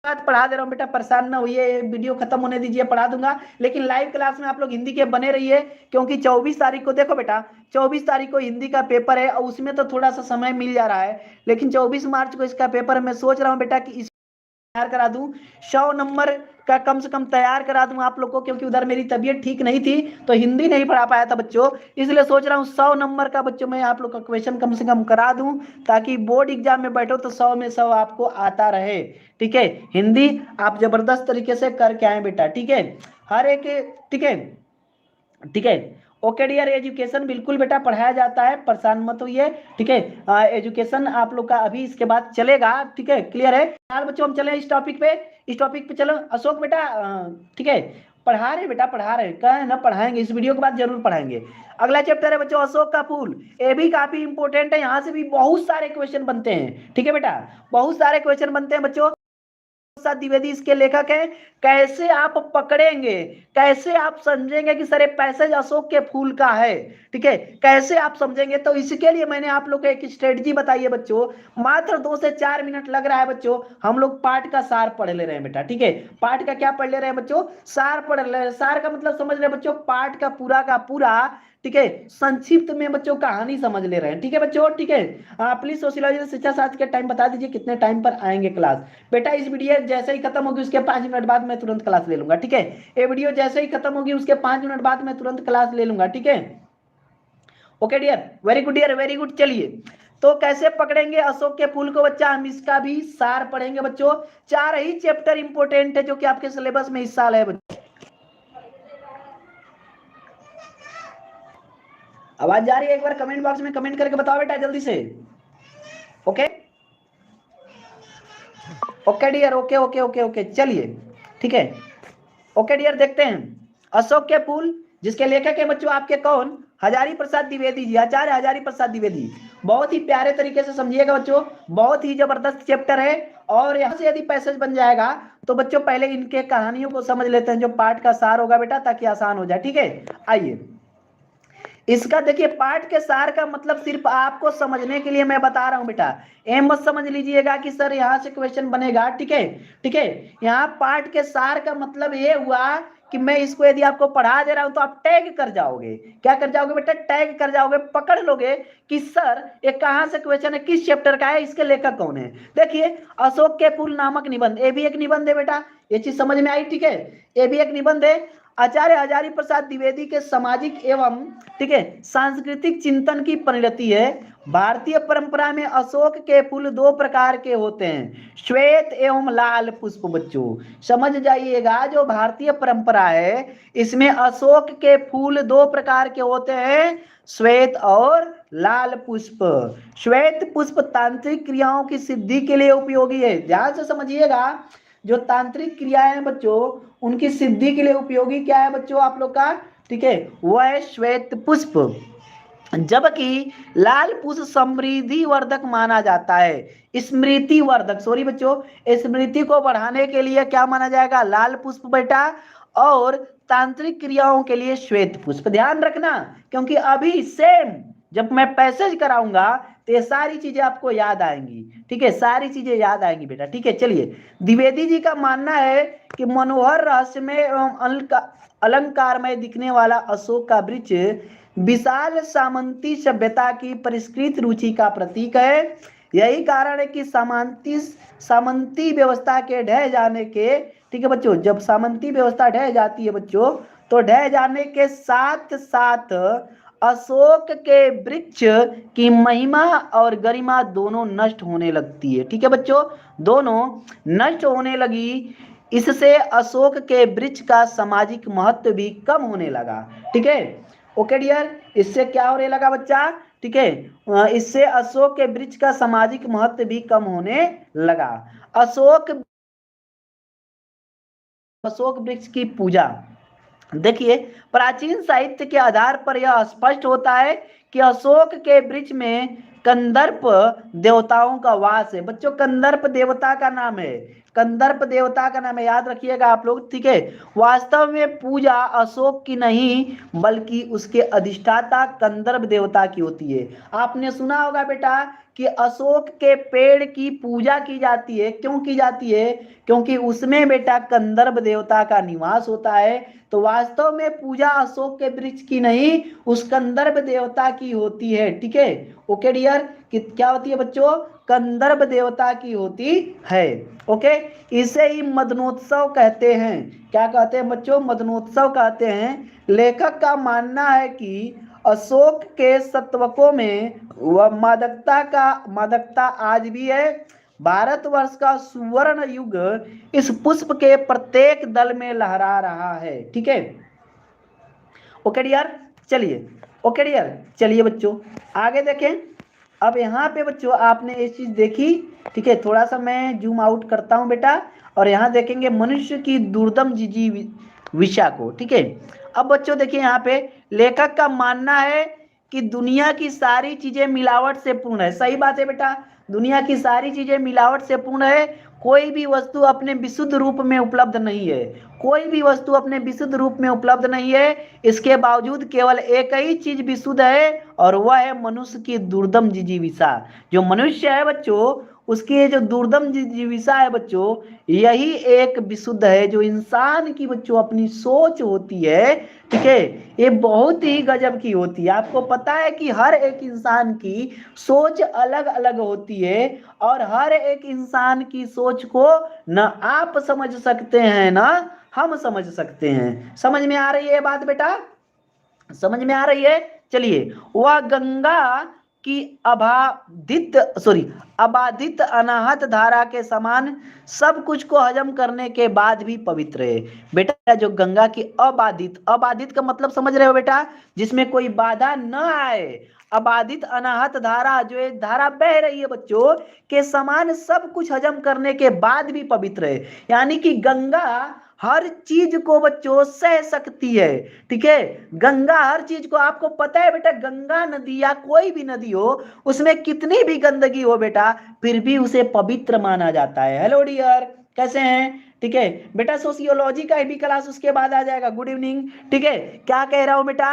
बात पढ़ा दे रहा हूँ बेटा, परेशान ना होइए, वीडियो खत्म होने दीजिए, पढ़ा दूंगा। लेकिन लाइव क्लास में आप लोग हिंदी के बने रहिए, क्योंकि 24 तारीख को देखो बेटा, 24 तारीख को हिंदी का पेपर है और उसमें तो थोड़ा सा समय मिल जा रहा है, लेकिन 24 मार्च को इसका पेपर है। मैं सोच रहा हूँ बेटा कि इस तैयार करा दूं, 100 नंबर का कम से कम तैयार करा दूं आप लोग को, क्योंकि उधर मेरी तबीयत ठीक नहीं थी तो हिंदी नहीं पढ़ा पाया था बच्चों, इसलिए सोच रहा हूं 100 नंबर का बच्चों मैं आप लोग का क्वेश्चन कम से कम करा दूं, ताकि बोर्ड एग्जाम में बैठो तो 100 में 100 आपको आता रहे। ठीक है, हिंदी आप जबरदस्त तरीके से करके आए बेटा। ठीक है, हर एक, ठीक है, ठीक है, ओके डियर। एजुकेशन बिल्कुल बेटा पढ़ाया जाता है, परेशान मत होइए। ठीक है, एजुकेशन आप लोग का अभी इसके बाद चलेगा। ठीक है, क्लियर है यार बच्चों? हम चले इस टॉपिक पे, इस टॉपिक पे चलो। अशोक बेटा, ठीक है, पढ़ा रहे बेटा, पढ़ा रहे, कहे ना पढ़ाएंगे, इस वीडियो के बाद जरूर पढ़ाएंगे। अगला चैप्टर है बच्चों अशोक का फूल। ये भी काफी इंपॉर्टेंट है, यहाँ से भी बहुत सारे क्वेश्चन बनते हैं। ठीक है बेटा, बहुत सारे क्वेश्चन बनते हैं बच्चों। प्रसाद द्विवेदी इसके लेखक हैं। कैसे आप पकड़ेंगे, कैसे आप समझेंगे कि सर ये पैसेज अशोक के फूल का है? ठीक है, कैसे आप समझेंगे? तो इसके लिए मैंने आप लोग को एक स्ट्रेटजी बताई है बच्चों, मात्र 2 से 4 मिनट लग रहा है बच्चों। हम लोग पाठ का सार पढ़ ले रहे हैं बेटा। ठीक है, पाठ का क्या पढ़ ले रहे हैं बच्चों? सार पढ़ ले रहे हैं। सार का मतलब समझ रहे हैं बच्चों, पाठ का पूरा, ठीक है, संक्षिप्त में बच्चों कहानी समझ ले रहे हैं। ठीक है बच्चों, ठीक है। प्लीज सोशियोलॉजी शिक्षा शास्त्र के टाइम बता दीजिए कितने टाइम पर आएंगे क्लास। बेटा इस वीडियो जैसे ही खत्म होगी उसके 5 मिनट बाद मैं तुरंत क्लास ले लूंगा। ठीक है, ये वीडियो जैसे ही खत्म होगी उसके 5 मिनट बाद मैं तुरंत क्लास ले लूंगा। ठीक है, okay dear, very good dear, very good. चलिए, तो कैसे पकड़ेंगे अशोक के फूल को बच्चा, हम इसका भी सार पढ़ेंगे बच्चों। 4 ही चैप्टर इंपोर्टेंट है जो कि आपके सिलेबस में इस साल है बच्चों। आवाज जा रही है? एक बार कमेंट बॉक्स में कमेंट करके बताओ बेटा जल्दी से। Okay, okay dear, okay okay okay okay, चलिए ठीक है, ओके डियर। देखते हैं अशोक के फूल, जिसके लेखक है बच्चों आपके कौन? हजारी प्रसाद द्विवेदी जी, आचार्य हजारी प्रसाद द्विवेदी। बहुत ही प्यारे तरीके से समझिएगा बच्चों, बहुत ही जबरदस्त चैप्टर है। और यहां से यदि पैसेज बन जाएगा तो बच्चों पहले इनके कहानियों को समझ लेते हैं, जो पाठ का सार होगा बेटा, ताकि आसान हो जाए। ठीक है, आइए इसका देखिए पाठ के सार का मतलब सिर्फ आपको समझने के लिए मैं बता रहा हूं बेटा, ये मत समझ लीजिएगा कि सर यहाँ से क्वेश्चन बनेगा। ठीक है, ठीक है, यहाँ पाठ के सार का मतलब ये हुआ कि मैं इसको यदि आपको पढ़ा दे रहा हूं तो आप टैग कर जाओगे। क्या कर जाओगे बेटा? टैग कर जाओगे, पकड़ लोगे कि सर ये कहां से क्वेश्चन है, किस चैप्टर का है, इसके लेखक कौन है। देखिए अशोक के फूल नामक निबंध, ये भी एक निबंध है बेटा, ये चीज समझ में आई। ठीक है, ये भी एक निबंध है। आचार्य हजारी प्रसाद द्विवेदी के सामाजिक एवं ठीक है सांस्कृतिक चिंतन की परिणति है। भारतीय परंपरा में अशोक के फूल दो प्रकार के होते हैं, श्वेत एवं लाल पुष्प। बच्चों समझ जाइएगा, जो भारतीय परंपरा है इसमें अशोक के फूल दो प्रकार के होते हैं, श्वेत और लाल पुष्प। श्वेत पुष्प तांत्रिक क्रियाओं की सिद्धि के लिए उपयोगी है। ध्यान से समझिएगा, जो तांत्रिक क्रियाएं हैं बच्चों उनकी सिद्धि के लिए उपयोगी क्या है बच्चों आप लोग का? ठीक है, वह है श्वेत पुष्प। जबकि लाल पुष्प समृद्धि वर्धक माना जाता है। स्मृति वर्धक, सॉरी बच्चों, स्मृति को बढ़ाने के लिए क्या माना जाएगा? लाल पुष्प बेटा। और तांत्रिक क्रियाओं के लिए श्वेत पुष्प। ध्यान रखना, क्योंकि अभी सेम जब मैं पैसेज कराऊंगा तो ये सारी चीजें आपको याद आएंगी। ठीक है, सारी चीजें याद आएंगी बेटा। ठीक है, चलिए, द्विवेदी जी का मानना है कि मनोहर रहस्यमय एवं अलंकारमय दिखने वाला अशोक का वृक्ष विशाल सामंती सभ्यता की परिष्कृत रुचि का प्रतीक है। यही कारण है कि सामंती व्यवस्था के ढह जाने के, ठीक है बच्चों, जब सामंती व्यवस्था ढह जाती है बच्चों, तो ढह जाने के साथ साथ अशोक के वृक्ष की महिमा और गरिमा दोनों नष्ट होने लगती है। ठीक है बच्चों, दोनों नष्ट होने लगी। इससे अशोक के वृक्ष का सामाजिक महत्व भी कम होने लगा। ठीक है, ओके डियर, इससे क्या होने लगा बच्चा? ठीक है, इससे अशोक के वृक्ष का सामाजिक महत्व भी कम होने लगा। अशोक वृक्ष की पूजा, देखिए प्राचीन साहित्य के आधार पर यह स्पष्ट होता है कि अशोक के वृक्ष में कंदर्प देवताओं का वास है। बच्चों कंदर्प देवता का नाम है, कंदर्प देवता का नाम है, याद रखिएगा आप लोग। ठीक है, वास्तव में पूजा अशोक की नहीं बल्कि उसके अधिष्ठाता कंदर्प देवता की होती है। आपने सुना होगा बेटा कि अशोक के पेड़ की पूजा की जाती है। क्यों की जाती है? क्योंकि उसमें बेटा कंदर्प देवता का निवास होता है। तो वास्तव में पूजा अशोक के वृक्ष की नहीं, उस कंदर्प देवता की होती है। ठीक है, ओके डियर, क्या होती है बच्चों? कंदर्प देवता की होती है। ओके, इसे ही मदनोत्सव कहते हैं। क्या कहते हैं बच्चों? मदनोत्सव कहते हैं। लेखक का मानना है कि अशोक के स्तवकों में वह मादकता आज भी है। भारतवर्ष का सुवर्ण युग इस पुष्प के प्रत्येक दल में लहरा रहा है। ठीक है, ओके डियर, चलिए, ओके डियर, चलिए बच्चों आगे देखें। अब यहाँ पे बच्चों आपने ये चीज देखी। ठीक है, थोड़ा सा मैं जूम आउट करता हूँ बेटा, और यहाँ देखेंगे मनुष्य की दुर्दम विषा को। ठीक है, अब बच्चों देखिए यहाँ पे लेखक का मानना है कि दुनिया की सारी चीजें मिलावट से पूर्ण है। सही बात है बेटा, दुनिया की सारी चीजें मिलावट से पूर्ण है। कोई भी वस्तु अपने विशुद्ध रूप में उपलब्ध नहीं है, कोई भी वस्तु अपने विशुद्ध रूप में उपलब्ध नहीं है। इसके बावजूद केवल एक ही चीज विशुद्ध है, और वह है मनुष्य की दुर्दम जिजीविषा। जो मनुष्य है बच्चों, उसकी जो दुर्दम जिजीविषा है बच्चों, यही एक विशुद्ध है। जो इंसान की बच्चों अपनी सोच होती है, ठीक है, ये बहुत ही गजब की होती है। आपको पता है कि हर एक इंसान की सोच अलग अलग होती है, और हर एक इंसान की सोच को न आप समझ सकते हैं ना हम समझ सकते हैं। समझ में आ रही है बात बेटा? समझ में आ रही है? चलिए, वह गंगा की अबाधित अनाहत धारा के समान सब कुछ को हजम करने के बाद भी पवित्र है। बेटा जो गंगा की अबाधित का मतलब समझ रहे हो बेटा? जिसमें कोई बाधा न आए। अबाधित अनाहत धारा, जो एक धारा बह रही है बच्चों, के समान सब कुछ हजम करने के बाद भी पवित्र है। यानी कि गंगा हर चीज को बच्चों सह सकती है। ठीक है, गंगा हर चीज को, आपको पता है बेटा, गंगा नदी या कोई भी नदी हो, उसमें कितनी भी गंदगी हो बेटा, फिर भी उसे पवित्र माना जाता है। हेलो डियर, कैसे हैं? ठीक है बेटा, सोशियोलॉजी का भी क्लास उसके बाद आ जाएगा। गुड इवनिंग, ठीक है। क्या कह रहा हूं बेटा,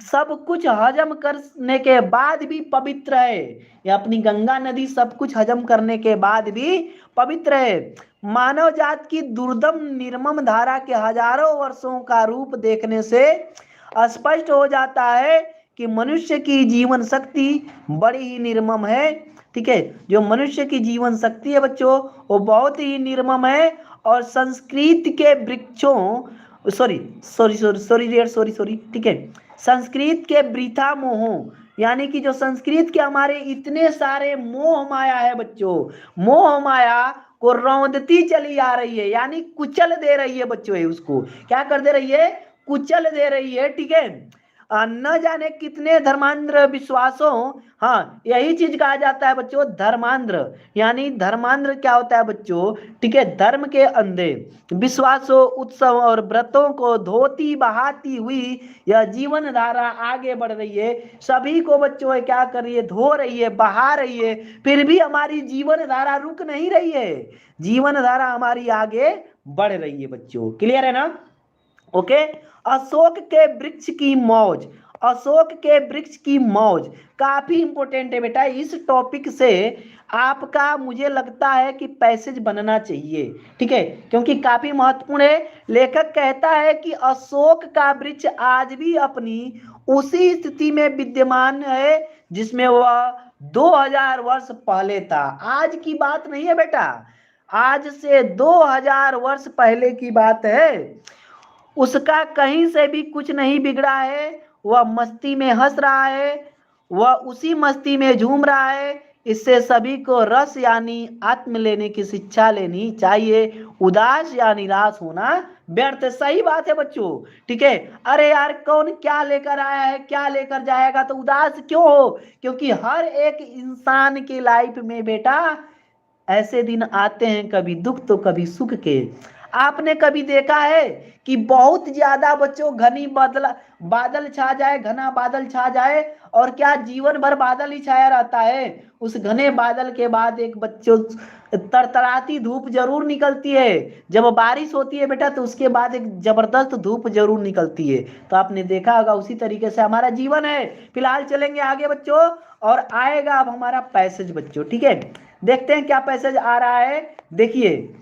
सब कुछ हजम करने के बाद भी पवित्र है, ये अपनी गंगा नदी सब कुछ हजम करने के बाद भी पवित्र है। मानव जात की दुर्दम निर्मम धारा के हजारों वर्षों का रूप देखने से स्पष्ट हो जाता है कि मनुष्य की जीवन शक्ति बड़ी ही निर्मम है, ठीक है। जो मनुष्य की जीवन शक्ति है बच्चों, वो बहुत ही निर्मम है। और संस्कृत के वृक्षों सॉरी, ठीक है, संस्कृत के वृथा मोह, यानी कि जो संस्कृत के हमारे इतने सारे मोह माया है बच्चों, मोह माया को रौंदती चली आ रही है, यानी कुचल दे रही है बच्चों, उसको क्या कर दे रही है, कुचल दे रही है, ठीक है। न जाने कितने धर्मांध्र विश्वासों, हाँ यही चीज कहा जाता है बच्चों, धर्मांध्र, यानी धर्मांध्र क्या होता है बच्चों, ठीक है, धर्म के अंधे विश्वासों, उत्सव और व्रतों को धोती बहाती हुई यह जीवन धारा आगे बढ़ रही है। सभी को बच्चों क्या कर रही है, धो रही है, बहा रही है। फिर भी हमारी जीवन धारा रुक नहीं रही है, जीवन धारा हमारी आगे बढ़ रही है बच्चों। क्लियर है ना? ओके। अशोक के वृक्ष की मौज, अशोक के वृक्ष की मौज काफी इंपॉर्टेंट है बेटा। इस टॉपिक से आपका मुझे लगता है कि पैसेज बनना चाहिए, ठीक है, क्योंकि काफी महत्वपूर्ण है। लेखक कहता है कि अशोक का वृक्ष आज भी अपनी उसी स्थिति में विद्यमान है जिसमें वह 2000 वर्ष पहले था। आज की बात नहीं है बेटा, आज से 2000 वर्ष पहले की बात है। उसका कहीं से भी कुछ नहीं बिगड़ा है, वह मस्ती में हंस रहा है, वह उसी मस्ती में झूम रहा है। इससे सभी को रस यानी आत्म लेने की शिक्षा लेनी चाहिए। उदास या निराश होना व्यर्थ। सही बात है बच्चों, ठीक है। अरे यार कौन क्या लेकर आया है, क्या लेकर जाएगा, तो उदास क्यों हो, क्योंकि हर एक इंसान की लाइफ में बेटा ऐसे दिन आते हैं, कभी दुख तो कभी सुख के। आपने कभी देखा है कि बहुत ज्यादा बच्चों घनी बादल छा जाए, घना बादल छा जाए, और क्या जीवन भर बादल ही छाया रहता है? उस घने बादल के बाद एक बच्चों तरतराती धूप जरूर निकलती है। जब बारिश होती है बेटा तो उसके बाद एक जबरदस्त धूप जरूर निकलती है। तो आपने देखा होगा उसी तरीके से हमारा जीवन है। फिलहाल चलेंगे आगे बच्चों, और आएगा अब हमारा पैसेज बच्चों, ठीक है। देखते हैं क्या पैसेज आ रहा है। देखिए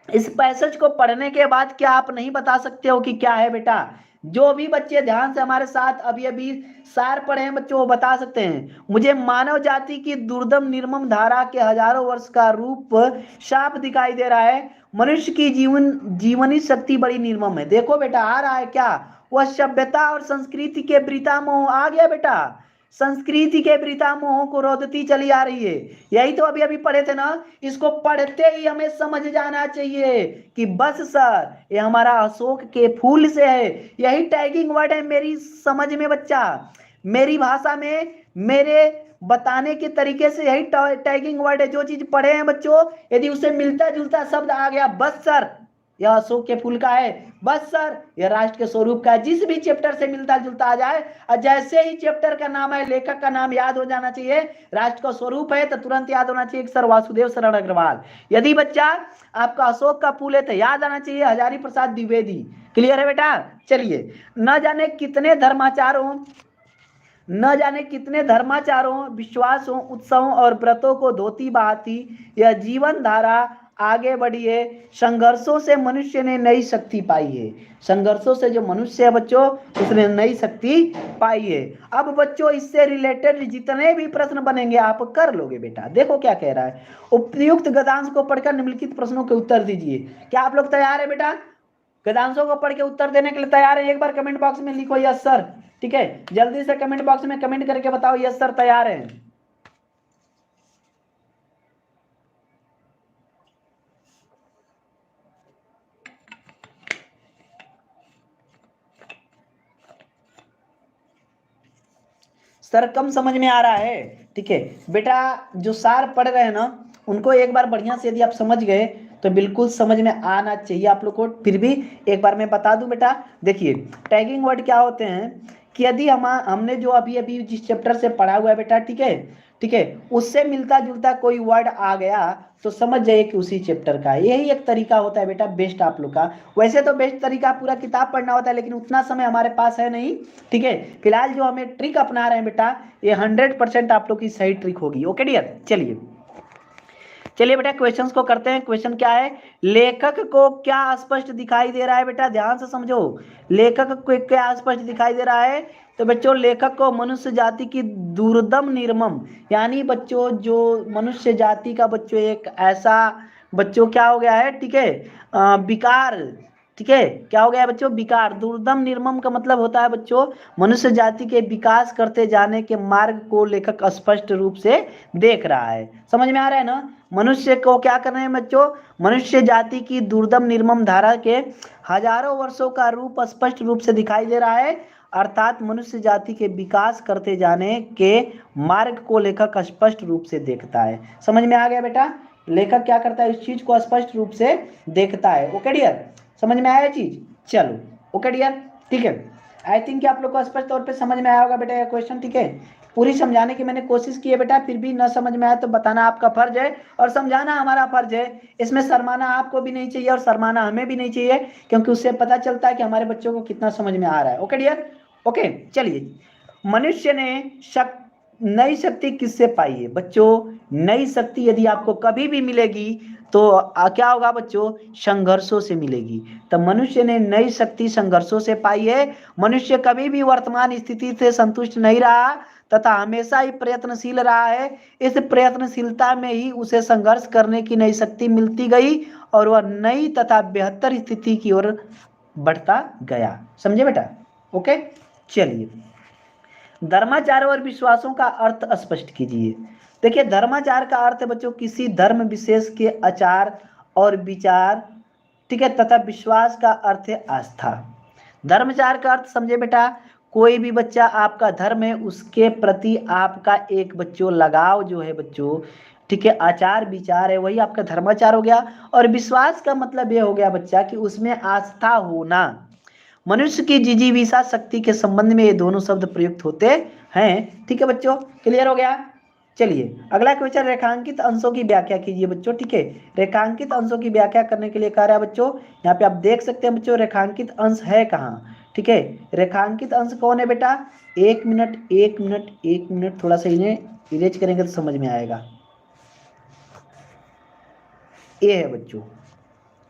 इस पैसेज को पढ़ने के बाद क्या आप नहीं बता सकते हो कि क्या है बेटा? जो भी बच्चे ध्यान से हमारे साथ अभी सार पढ़े हैं बच्चों, वो बता सकते हैं। मुझे मानव जाति की दुर्दम निर्मम धारा के हजारों वर्ष का रूप साफ दिखाई दे रहा है। मनुष्य की जीवनी शक्ति बड़ी निर्मम है। देखो बेटा आ रहा है क्या, वह सभ्यता और संस्कृति के वृथा मोह आ गया बेटा, संस्कृति के वृथा मोह को रोदती चली आ रही है। यही तो अभी पढ़े थे ना। इसको पढ़ते ही हमें समझ जाना चाहिए कि बस सर ये हमारा अशोक के फूल से है। यही टैगिंग वर्ड है मेरी समझ में बच्चा, मेरी भाषा में, मेरे बताने के तरीके से यही टैगिंग वर्ड है। जो चीज पढ़े हैं बच्चों, यदि उससे मिलता जुलता शब्द आ गया, बस सर यह अशोक के फूल का है, बस सर यह राष्ट्र के स्वरूप का है। जिस भी चैप्टर से मिलता जुलता आ जाए, और जैसे ही चैप्टर का नाम है, लेखक का नाम याद हो जाना चाहिए, राष्ट्र का स्वरूप है तो तुरंत याद होना चाहिए सर वासुदेव शरण अग्रवाल। यदि बच्चा आपका अशोक का फूल है तो याद आना चाहिए हजारी प्रसाद द्विवेदी। क्लियर है बेटा? चलिए, न जाने कितने धर्माचारों, विश्वासों, उत्सवों और व्रतों को धोती बहाती यह जीवन धारा आगे बढ़ी है। संघर्षों से मनुष्य ने नई शक्ति पाई है। संघर्षों से जो मनुष्य है बच्चों, उसने नई शक्ति पाई है। अब बच्चों इससे रिलेटेड जितने भी प्रश्न बनेंगे आप कर लोगे बेटा। देखो क्या कह रहा है, उपयुक्त गद्यांश को पढ़कर निम्नलिखित प्रश्नों के उत्तर दीजिए। क्या आप लोग तैयार है बेटा? गद्यांशों को पढ़ के उत्तर देने के लिए तैयार है? एक बार कमेंट बॉक्स में लिखो यस सर, ठीक है। जल्दी से कमेंट बॉक्स में कमेंट करके बताओ यस सर तैयार है। सर कम समझ में आ रहा है, ठीक है बेटा। जो सार पढ़ रहे हैं ना, उनको एक बार बढ़िया से यदि आप समझ गए तो बिल्कुल समझ में आना चाहिए आप लोग को। फिर भी एक बार मैं बता दूं बेटा, देखिए टैगिंग वर्ड क्या होते हैं कि यदि हमने जो अभी अभी जिस चैप्टर से पढ़ा हुआ है बेटा, ठीक है, ठीक है, उससे मिलता जुलता कोई वर्ड आ गया तो समझ जाइए कि उसी चैप्टर का है। यही एक तरीका होता है बेटा बेस्ट आप लोग का। वैसे तो बेस्ट तरीका पूरा किताब पढ़ना होता है, लेकिन उतना समय हमारे पास है नहीं, ठीक है। फिलहाल जो हमें ट्रिक अपना रहे हैं बेटा, ये 100% आप लोग की सही ट्रिक होगी। ओके डियर, चलिए चलिए बेटा क्वेश्चंस को करते हैं। क्वेश्चन क्या है, लेखक को क्या स्पष्ट दिखाई दे रहा है बेटा, ध्यान से समझो। लेखक को क्या स्पष्ट दिखाई दे रहा है, तो बच्चों लेखक को मनुष्य जाति की दुर्दम निर्मम, यानी बच्चों जो मनुष्य जाति का बच्चों एक ऐसा बच्चों क्या हो गया है, ठीक है, विकार, ठीक है, क्या हो गया है बच्चों, विकार। दुर्दम निर्मम का मतलब होता है बच्चों मनुष्य जाति के विकास करते जाने के मार्ग को लेखक स्पष्ट रूप से देख रहा है। समझ में आ रहा है ना, मनुष्य को क्या कर रहे हैं बच्चों, मनुष्य जाति की दुर्दम निर्मम धारा के हजारों वर्षों का रूप स्पष्ट रूप से दिखाई दे रहा है, अर्थात मनुष्य जाति के विकास करते जाने के मार्ग को लेखक स्पष्ट रूप से देखता है। समझ में आ गया बेटा, लेखक क्या करता है, इस चीज को स्पष्ट रूप से देखता है। ओके डियर, समझ में आया चीज, चलो ओके डियर, ठीक है। आई थिंक आप लोग को स्पष्ट तौर पे समझ में आया होगा बेटा ये क्वेश्चन, ठीक है। पूरी समझाने की मैंने कोशिश की है बेटा, फिर भी न समझ में आया तो बताना आपका फर्ज है और समझाना हमारा फर्ज है। इसमें शर्माना आपको भी नहीं चाहिए और शर्माना हमें भी नहीं चाहिए, क्योंकि उससे पता चलता है कि हमारे बच्चों को कितना समझ में आ रहा है। ओके डियर, ओके चलिए। मनुष्य ने नई शक्ति किससे पाई है बच्चों, नई शक्ति यदि आपको कभी भी मिलेगी तो क्या होगा बच्चों, संघर्षों से मिलेगी। तो मनुष्य ने नई शक्ति संघर्षों से पाई है। मनुष्य कभी भी वर्तमान स्थिति से संतुष्ट नहीं रहा तथा हमेशा ही प्रयत्नशील रहा है। इस प्रयत्नशीलता में ही उसे संघर्ष करने की नई शक्ति मिलती गई और वह नई तथा बेहतर स्थिति की ओर बढ़ता गया। समझे बेटा, ओके चलिए। धर्माचार और विश्वासों का अर्थ स्पष्ट कीजिए। देखिए धर्माचार का अर्थ है बच्चों किसी धर्म विशेष के आचार और विचार, ठीक है, तथा विश्वास का अर्थ है आस्था। धर्माचार का अर्थ समझे बेटा, कोई भी बच्चा आपका धर्म है उसके प्रति आपका एक बच्चों लगाव जो है बच्चों, ठीक है, आचार विचार है, वही आपका धर्माचार हो गया। और विश्वास का मतलब ये हो गया बच्चा कि उसमें आस्था होना। मनुष्य की जिजीविषा शक्ति के संबंध में ये दोनों शब्द प्रयुक्त होते हैं। ठीक है बच्चों, क्लियर हो गया। चलिए अगला क्वेश्चन, रेखांकित अंशों की व्याख्या कीजिए बच्चों, ठीक है। रेखांकित अंशों की व्याख्या करने के लिए कह रहा है बच्चों, यहाँ पे आप देख सकते हैं बच्चों रेखांकित अंश है कहाँ, ठीक है। रेखांकित अंश कौन है बेटा, एक मिनट एक मिनट एक मिनट, थोड़ा सा इन्हें इरेज करेंगे तो समझ में आएगा। ये है बच्चों,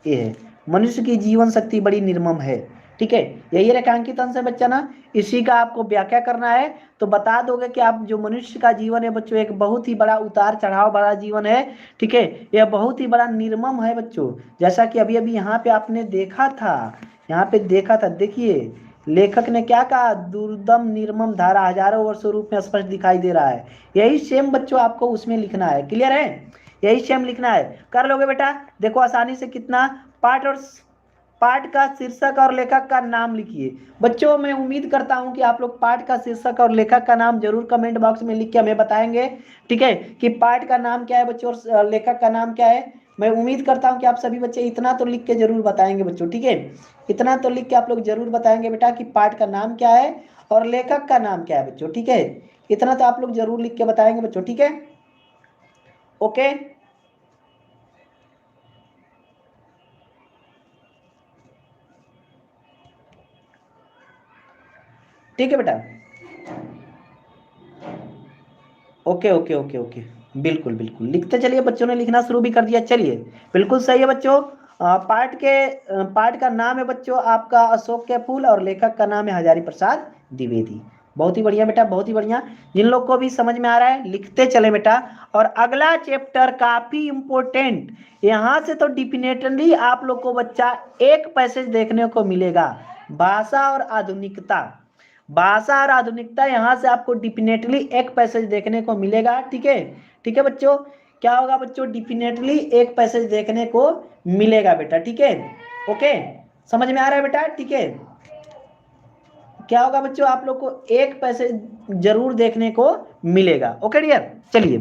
ये है मनुष्य की जीवन शक्ति बड़ी निर्मम है, ठीक है, यही रेखांकित अंश है बच्चा ना। इसी का आपको व्याख्या करना है तो बता दोगे कि आप जो मनुष्य का जीवन है बच्चों एक बहुत ही बड़ा उतार चढ़ाव भरा जीवन है, ठीक है, यह बहुत ही बड़ा निर्मम है बच्चों। जैसा कि अभी अभी यहाँ पे आपने देखा था, यहाँ पे देखा था, देखिए लेखक ने क्या कहा, दुर्दम निर्मम धारा हजारों वर्षों रूप में स्पष्ट दिखाई दे रहा है। यही सेम बच्चों आपको उसमें लिखना है, क्लियर है, यही सेम लिखना है। कर लोगे बेटा, देखो आसानी से कितना, पाठ और पाठ का शीर्षक और लेखक का नाम लिखिए बच्चों। मैं उम्मीद करता हूं कि आप लोग पाठ का शीर्षक और लेखक का नाम जरूर कमेंट बॉक्स में लिख के हमें बताएंगे, ठीक है, कि पाठ का नाम क्या है बच्चों और लेखक का नाम क्या है। मैं उम्मीद करता हूं कि आप सभी बच्चे इतना तो लिख के जरूर बताएंगे बच्चों, ठीक है, इतना तो लिख के आप लोग जरूर बताएंगे बेटा कि पाठ का नाम क्या है और लेखक का नाम क्या है बच्चों, ठीक है, इतना तो आप लोग जरूर लिख के बताएंगे बच्चों, ठीक है, ओके। ठीक है बेटा, ओके ओके ओके ओके, बिल्कुल बिल्कुल लिखते चलिए, बच्चों ने लिखना शुरू भी कर दिया। चलिए बिल्कुल सही है बच्चों। पाठ का नाम है बच्चों आपका अशोक के फूल और लेखक का नाम है हजारी प्रसाद द्विवेदी। बहुत ही बढ़िया बेटा, बहुत ही बढ़िया। जिन लोग को भी समझ में आ रहा है लिखते चले बेटा। और अगला चैप्टर काफी इंपॉर्टेंट, यहाँ से तो डिफिनेटली आप लोग को बच्चा एक पैसेज देखने को मिलेगा, भाषा और आधुनिकता। भाषा और आधुनिकता यहाँ से आपको डिफिनेटली एक पैसेज देखने को मिलेगा, ठीक है, ठीक है बच्चों। क्या होगा बच्चों, डिफिनेटली एक पैसेज देखने को मिलेगा बेटा, ठीक है, ओके, समझ में आ रहा है बेटा, ठीक है। क्या होगा बच्चों, आप लोग को एक पैसेज जरूर देखने को मिलेगा, ओके डियर। चलिए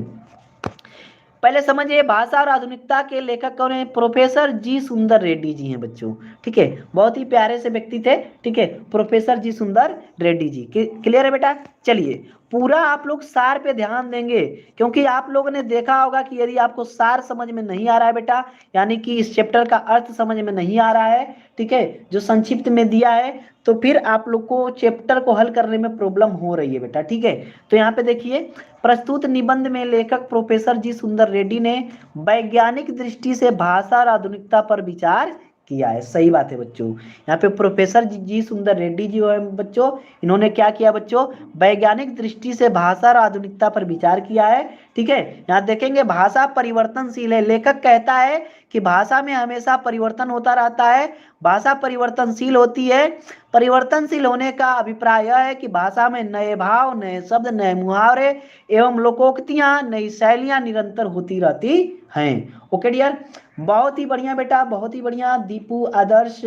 पहले समझिए भाषा और आधुनिकता के लेखक कौन है, प्रोफेसर जी सुंदर रेड्डी जी हैं बच्चों, ठीक है, बहुत ही प्यारे से व्यक्ति थे, ठीक है, प्रोफेसर जी सुंदर रेड्डी जी। क्लियर है बेटा? चलिए पूरा आप लोग सार पे ध्यान देंगे, क्योंकि आप लोगों ने देखा होगा कि यदि आपको सार समझ में नहीं आ रहा है बेटा, यानी कि इस चैप्टर का अर्थ समझ में नहीं आ रहा है, ठीक है, जो संक्षिप्त में दिया है, तो फिर आप लोग को चैप्टर को हल करने में प्रॉब्लम हो रही है बेटा, ठीक है। तो यहाँ पे देखिए, प्रस्तुत निबंध में लेखक प्रोफेसर जी सुंदर रेड्डी ने वैज्ञानिक दृष्टि से भाषा और आधुनिकता पर विचार किया है। सही बात है बच्चों, यहाँ पे प्रोफेसर जी सुंदर रेड्डी जी है बच्चों, इन्होंने क्या किया बच्चों, वैज्ञानिक दृष्टि से भाषा और आधुनिकता पर विचार किया है, ठीक है। यहाँ देखेंगे भाषा परिवर्तनशील है, लेखक कहता है कि भाषा में हमेशा परिवर्तन होता रहता है, भाषा परिवर्तनशील होती है। परिवर्तनशील होने का अभिप्राय यह है कि भाषा में नए भाव, नए शब्द, नए मुहावरे एवं लोकोक्तियां, नई शैलियां निरंतर होती रहती हैं। ओके डियर, बहुत ही बढ़िया बेटा, बहुत ही बढ़िया। दीपू, आदर्श,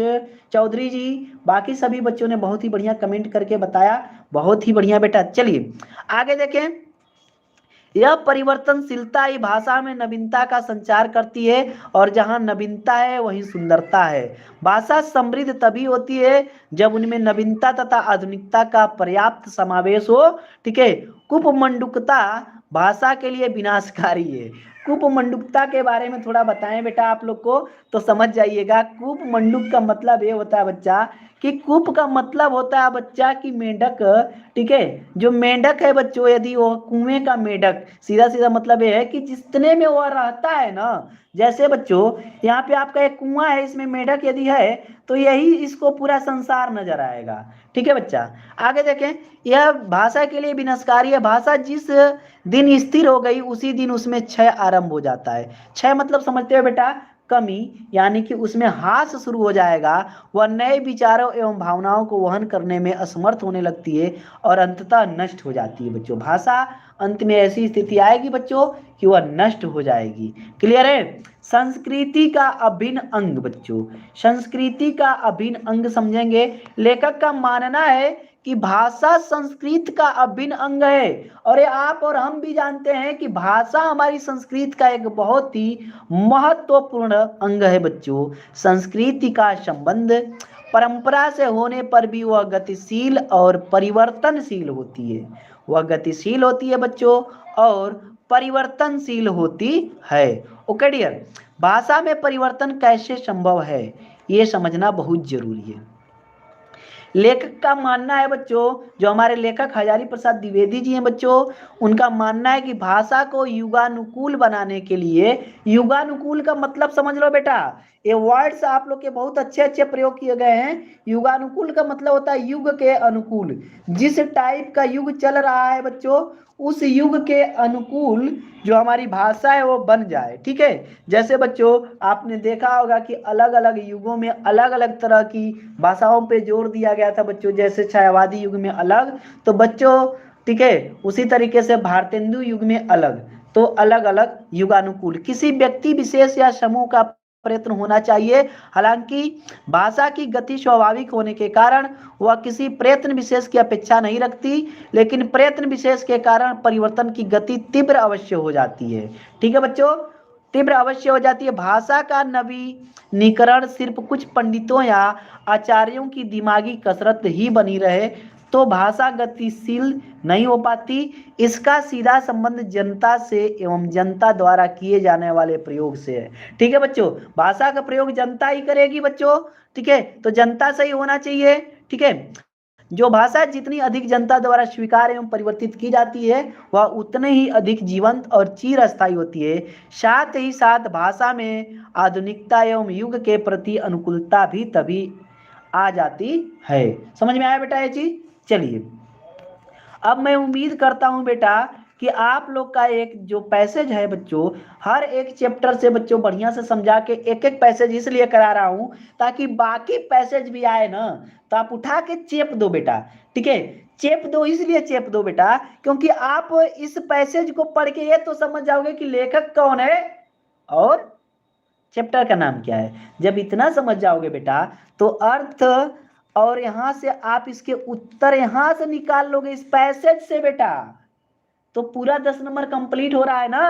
चौधरी जी, बाकी सभी बच्चों ने बहुत ही बढ़िया कमेंट करके बताया, बहुत ही बढ़िया बेटा। चलिए आगे देखें, यह परिवर्तनशीलता ही भाषा में नवीनता का संचार करती है, और जहां नवीनता है वहीं सुंदरता है। भाषा समृद्ध तभी होती है जब उनमें नवीनता तथा आधुनिकता का पर्याप्त समावेश हो, ठीक है। कुपमंडुकता भाषा के लिए विनाशकारी है। कुपमंडुकता के बारे में थोड़ा बताएं बेटा आप लोग को, तो समझ जाइएगा। कुपमंडुक का मतलब ये होता है बच्चा कि कूप का मतलब होता है बच्चा की मेंढक, ठीक है। जो मेंढक है बच्चों, यदि वो कुएं का मेंढक, सीधा सीधा मतलब ये है कि जितने में वह रहता है ना, जैसे बच्चों यहाँ पे आपका एक कुआं है, इसमें मेंढक यदि है तो यही इसको पूरा संसार नजर आएगा, ठीक है बच्चा। आगे देखें, यह भाषा के लिए विनाशकारी है। भाषा जिस दिन स्थिर हो गई उसी दिन उसमें क्षय आरंभ हो जाता है। क्षय मतलब समझते हो बेटा, कमी, यानी कि उसमें ह्रास शुरू हो जाएगा, वह नए विचारों एवं भावनाओं को वहन करने में असमर्थ होने लगती है और अंततः नष्ट हो जाती है बच्चों। भाषा अंत में ऐसी स्थिति आएगी बच्चों कि वह नष्ट हो जाएगी। क्लियर है? संस्कृति का अभिन्न अंग बच्चों, संस्कृति का अभिन्न अंग समझेंगे। लेखक का मानना है कि भाषा संस्कृत का अभिन्न अंग है, और ये आप और हम भी जानते हैं कि भाषा हमारी संस्कृत का एक बहुत ही महत्वपूर्ण अंग है बच्चों। संस्कृति का संबंध परंपरा से होने पर भी वह गतिशील और परिवर्तनशील होती है। वह गतिशील होती है बच्चों और परिवर्तनशील होती है। ओके डियर, भाषा में परिवर्तन कैसे संभव है ये समझना बहुत जरूरी है। लेखक का मानना है बच्चों, जो हमारे लेखक हजारी प्रसाद द्विवेदी जी हैं बच्चों, उनका मानना है कि भाषा को युगानुकूल बनाने के लिए, युगानुकूल का मतलब समझ लो बेटा, ये वर्ड्स आप लोग के बहुत अच्छे अच्छे प्रयोग किए गए हैं। युगानुकूल का मतलब होता है युग के अनुकूल, जिस टाइप का युग चल रहा है बच्चों उस युग के अनुकूल जो हमारी भाषा है वो बन जाए, ठीक है। जैसे बच्चों आपने देखा होगा कि अलग अलग युगों में अलग अलग तरह की भाषाओं पे जोर दिया गया था बच्चों, जैसे छायावादी युग में अलग, तो बच्चों ठीक है, उसी तरीके से भारतेंदु युग में अलग, तो अलग अलग युगानुकूल किसी व्यक्ति विशेष या समूह का प्रयत्न होना चाहिए। हालांकि भाषा की गति स्वाभाविक होने के कारण वह किसी प्रयत्न विशेष की अपेक्षा नहीं रखती, लेकिन प्रयत्न विशेष के कारण परिवर्तन की गति तीव्र अवश्य हो जाती है। ठीक है बच्चों, तीव्र अवश्य हो जाती है। भाषा का नवीनीकरण सिर्फ कुछ पंडितों या आचार्यों की दिमागी कसरत ही बनी रहे तो भाषा गतिशील नहीं हो पाती। इसका सीधा संबंध जनता से एवं जनता द्वारा किए जाने वाले प्रयोग से है। ठीक है बच्चों, भाषा का प्रयोग जनता ही करेगी बच्चों, ठीक है, तो जनता से ही होना चाहिए। ठीक है, जो भाषा जितनी अधिक जनता द्वारा स्वीकार एवं परिवर्तित की जाती है वह उतने ही अधिक जीवंत और चिरस्थायी होती है। साथ ही साथ भाषा में आधुनिकता एवं युग के प्रति अनुकूलता भी तभी आ जाती है। समझ में आया बेटा ये चीज? चलिए, अब मैं उम्मीद करता हूं बेटा कि आप लोग का एक जो पैसेज है बच्चों, हर एक चैप्टर से बच्चों बढ़िया से समझा के एक एक पैसेज इसलिए करा रहा हूं ताकि बाकी पैसेज भी आए ना तो आप उठा के चेप दो बेटा। ठीक है, चेप दो, इसलिए चेप दो बेटा क्योंकि आप इस पैसेज को पढ़ के ये तो समझ जाओगे कि लेखक कौन है और चैप्टर का नाम क्या है। जब इतना समझ जाओगे बेटा तो अर्थ और यहां से आप इसके उत्तर यहां से निकाल लोगे इस पैसेज से बेटा, तो पूरा 10 नंबर कंप्लीट हो रहा है ना।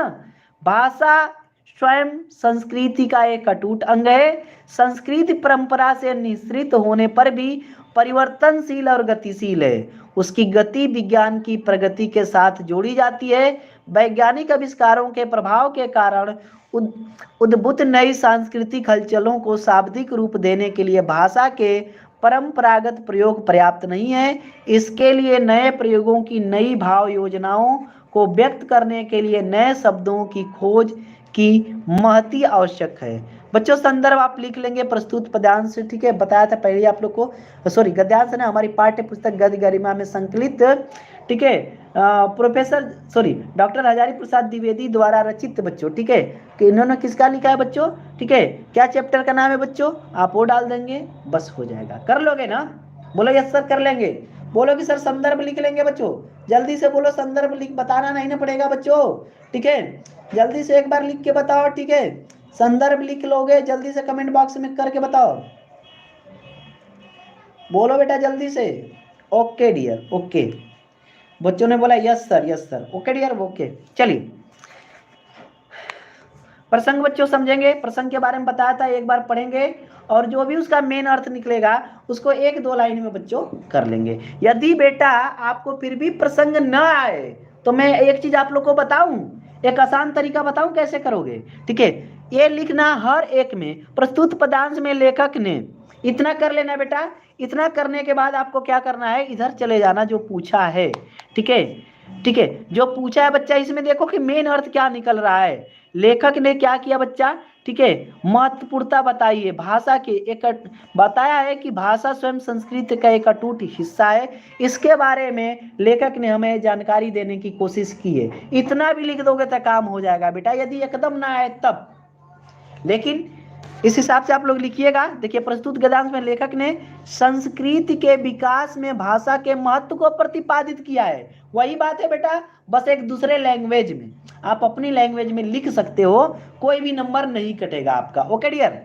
भाषा स्वयं संस्कृति का एक अटूट अंग है। संस्कृति परंपरा से निःसृत होने पर भी परिवर्तनशील और गतिशील है। उसकी गति विज्ञान की प्रगति के साथ जोड़ी जाती है। वैज्ञानिक आविष्कारों के प्रभाव के कारण उद्भूत नई सांस्कृतिक हलचलों को शाब्दिक रूप देने के लिए भाषा के परंपरागत प्रयोग पर्याप्त नहीं है। इसके लिए नए प्रयोगों की नई भाव योजनाओं को व्यक्त करने के लिए नए शब्दों की खोज की महती आवश्यक है। बच्चों संदर्भ आप लिख लेंगे प्रस्तुत पद्यांश, ठीक है, बताया था पहले आप लोग को, सॉरी गद्यांश ने हमारी पाठ्य पुस्तक गद्य गरिमा में संकलित, ठीक है, डॉक्टर हजारी प्रसाद द्विवेदी द्वारा रचित बच्चों, ठीक है, कि इन्होंने किसका लिखा है बच्चों, ठीक है, क्या चैप्टर का नाम है बच्चों, आप वो डाल देंगे बस हो जाएगा। कर लोगे ना, बोलो यस सर कर लेंगे, बोलो कि सर संदर्भ लिख लेंगे बच्चों, जल्दी से बोलो संदर्भ लिख, बताना नहीं ना पड़ेगा बच्चों, ठीक है, जल्दी से एक बार लिख के बताओ, ठीक है, संदर्भ लिख लोगे जल्दी से कमेंट बॉक्स में करके बताओ, बोलो बेटा जल्दी से। ओके डियर, ओके, बच्चों ने बोला yes sir, okay dear, okay. चलिए प्रसंग बच्चों समझेंगे, प्रसंग के बारे में बताया था, एक बार पढ़ेंगे और जो भी उसका मेन अर्थ निकलेगा उसको एक दो लाइन में बच्चों कर लेंगे। यदि बेटा आपको फिर भी प्रसंग न आए तो मैं एक चीज आप लोग को बताऊं, एक आसान तरीका बताऊं कैसे करोगे, ठीक है, ये लिखना हर एक में प्रस्तुत पदांश में लेखक ने इतना कर लेना बेटा। इतना करने के बाद आपको क्या करना है, इधर चले जाना जो पूछा है, ठीक है, ठीक है, जो पूछा है बच्चा इसमें देखो कि मेन अर्थ क्या निकल रहा है। लेखक ने क्या किया बच्चा, ठीक है, महत्वपूर्णता बताई है भाषा के, एक बताया है कि भाषा स्वयं संस्कृत का एक अटूट हिस्सा है। इसके बारे में लेखक ने हमें जानकारी देने की कोशिश की है। इतना भी लिख दोगे तो काम हो जाएगा बेटा, यदि एकदम ना आए तब, लेकिन इस हिसाब से आप लोग लिखिएगा। देखिए प्रस्तुत गद्यांश में लेखक ने संस्कृति के विकास में भाषा के महत्व को प्रतिपादित किया है। वही बात है बेटा, बस एक दूसरे लैंग्वेज में, आप अपनी लैंग्वेज में लिख सकते हो, कोई भी नंबर नहीं कटेगा आपका। ओके डियर,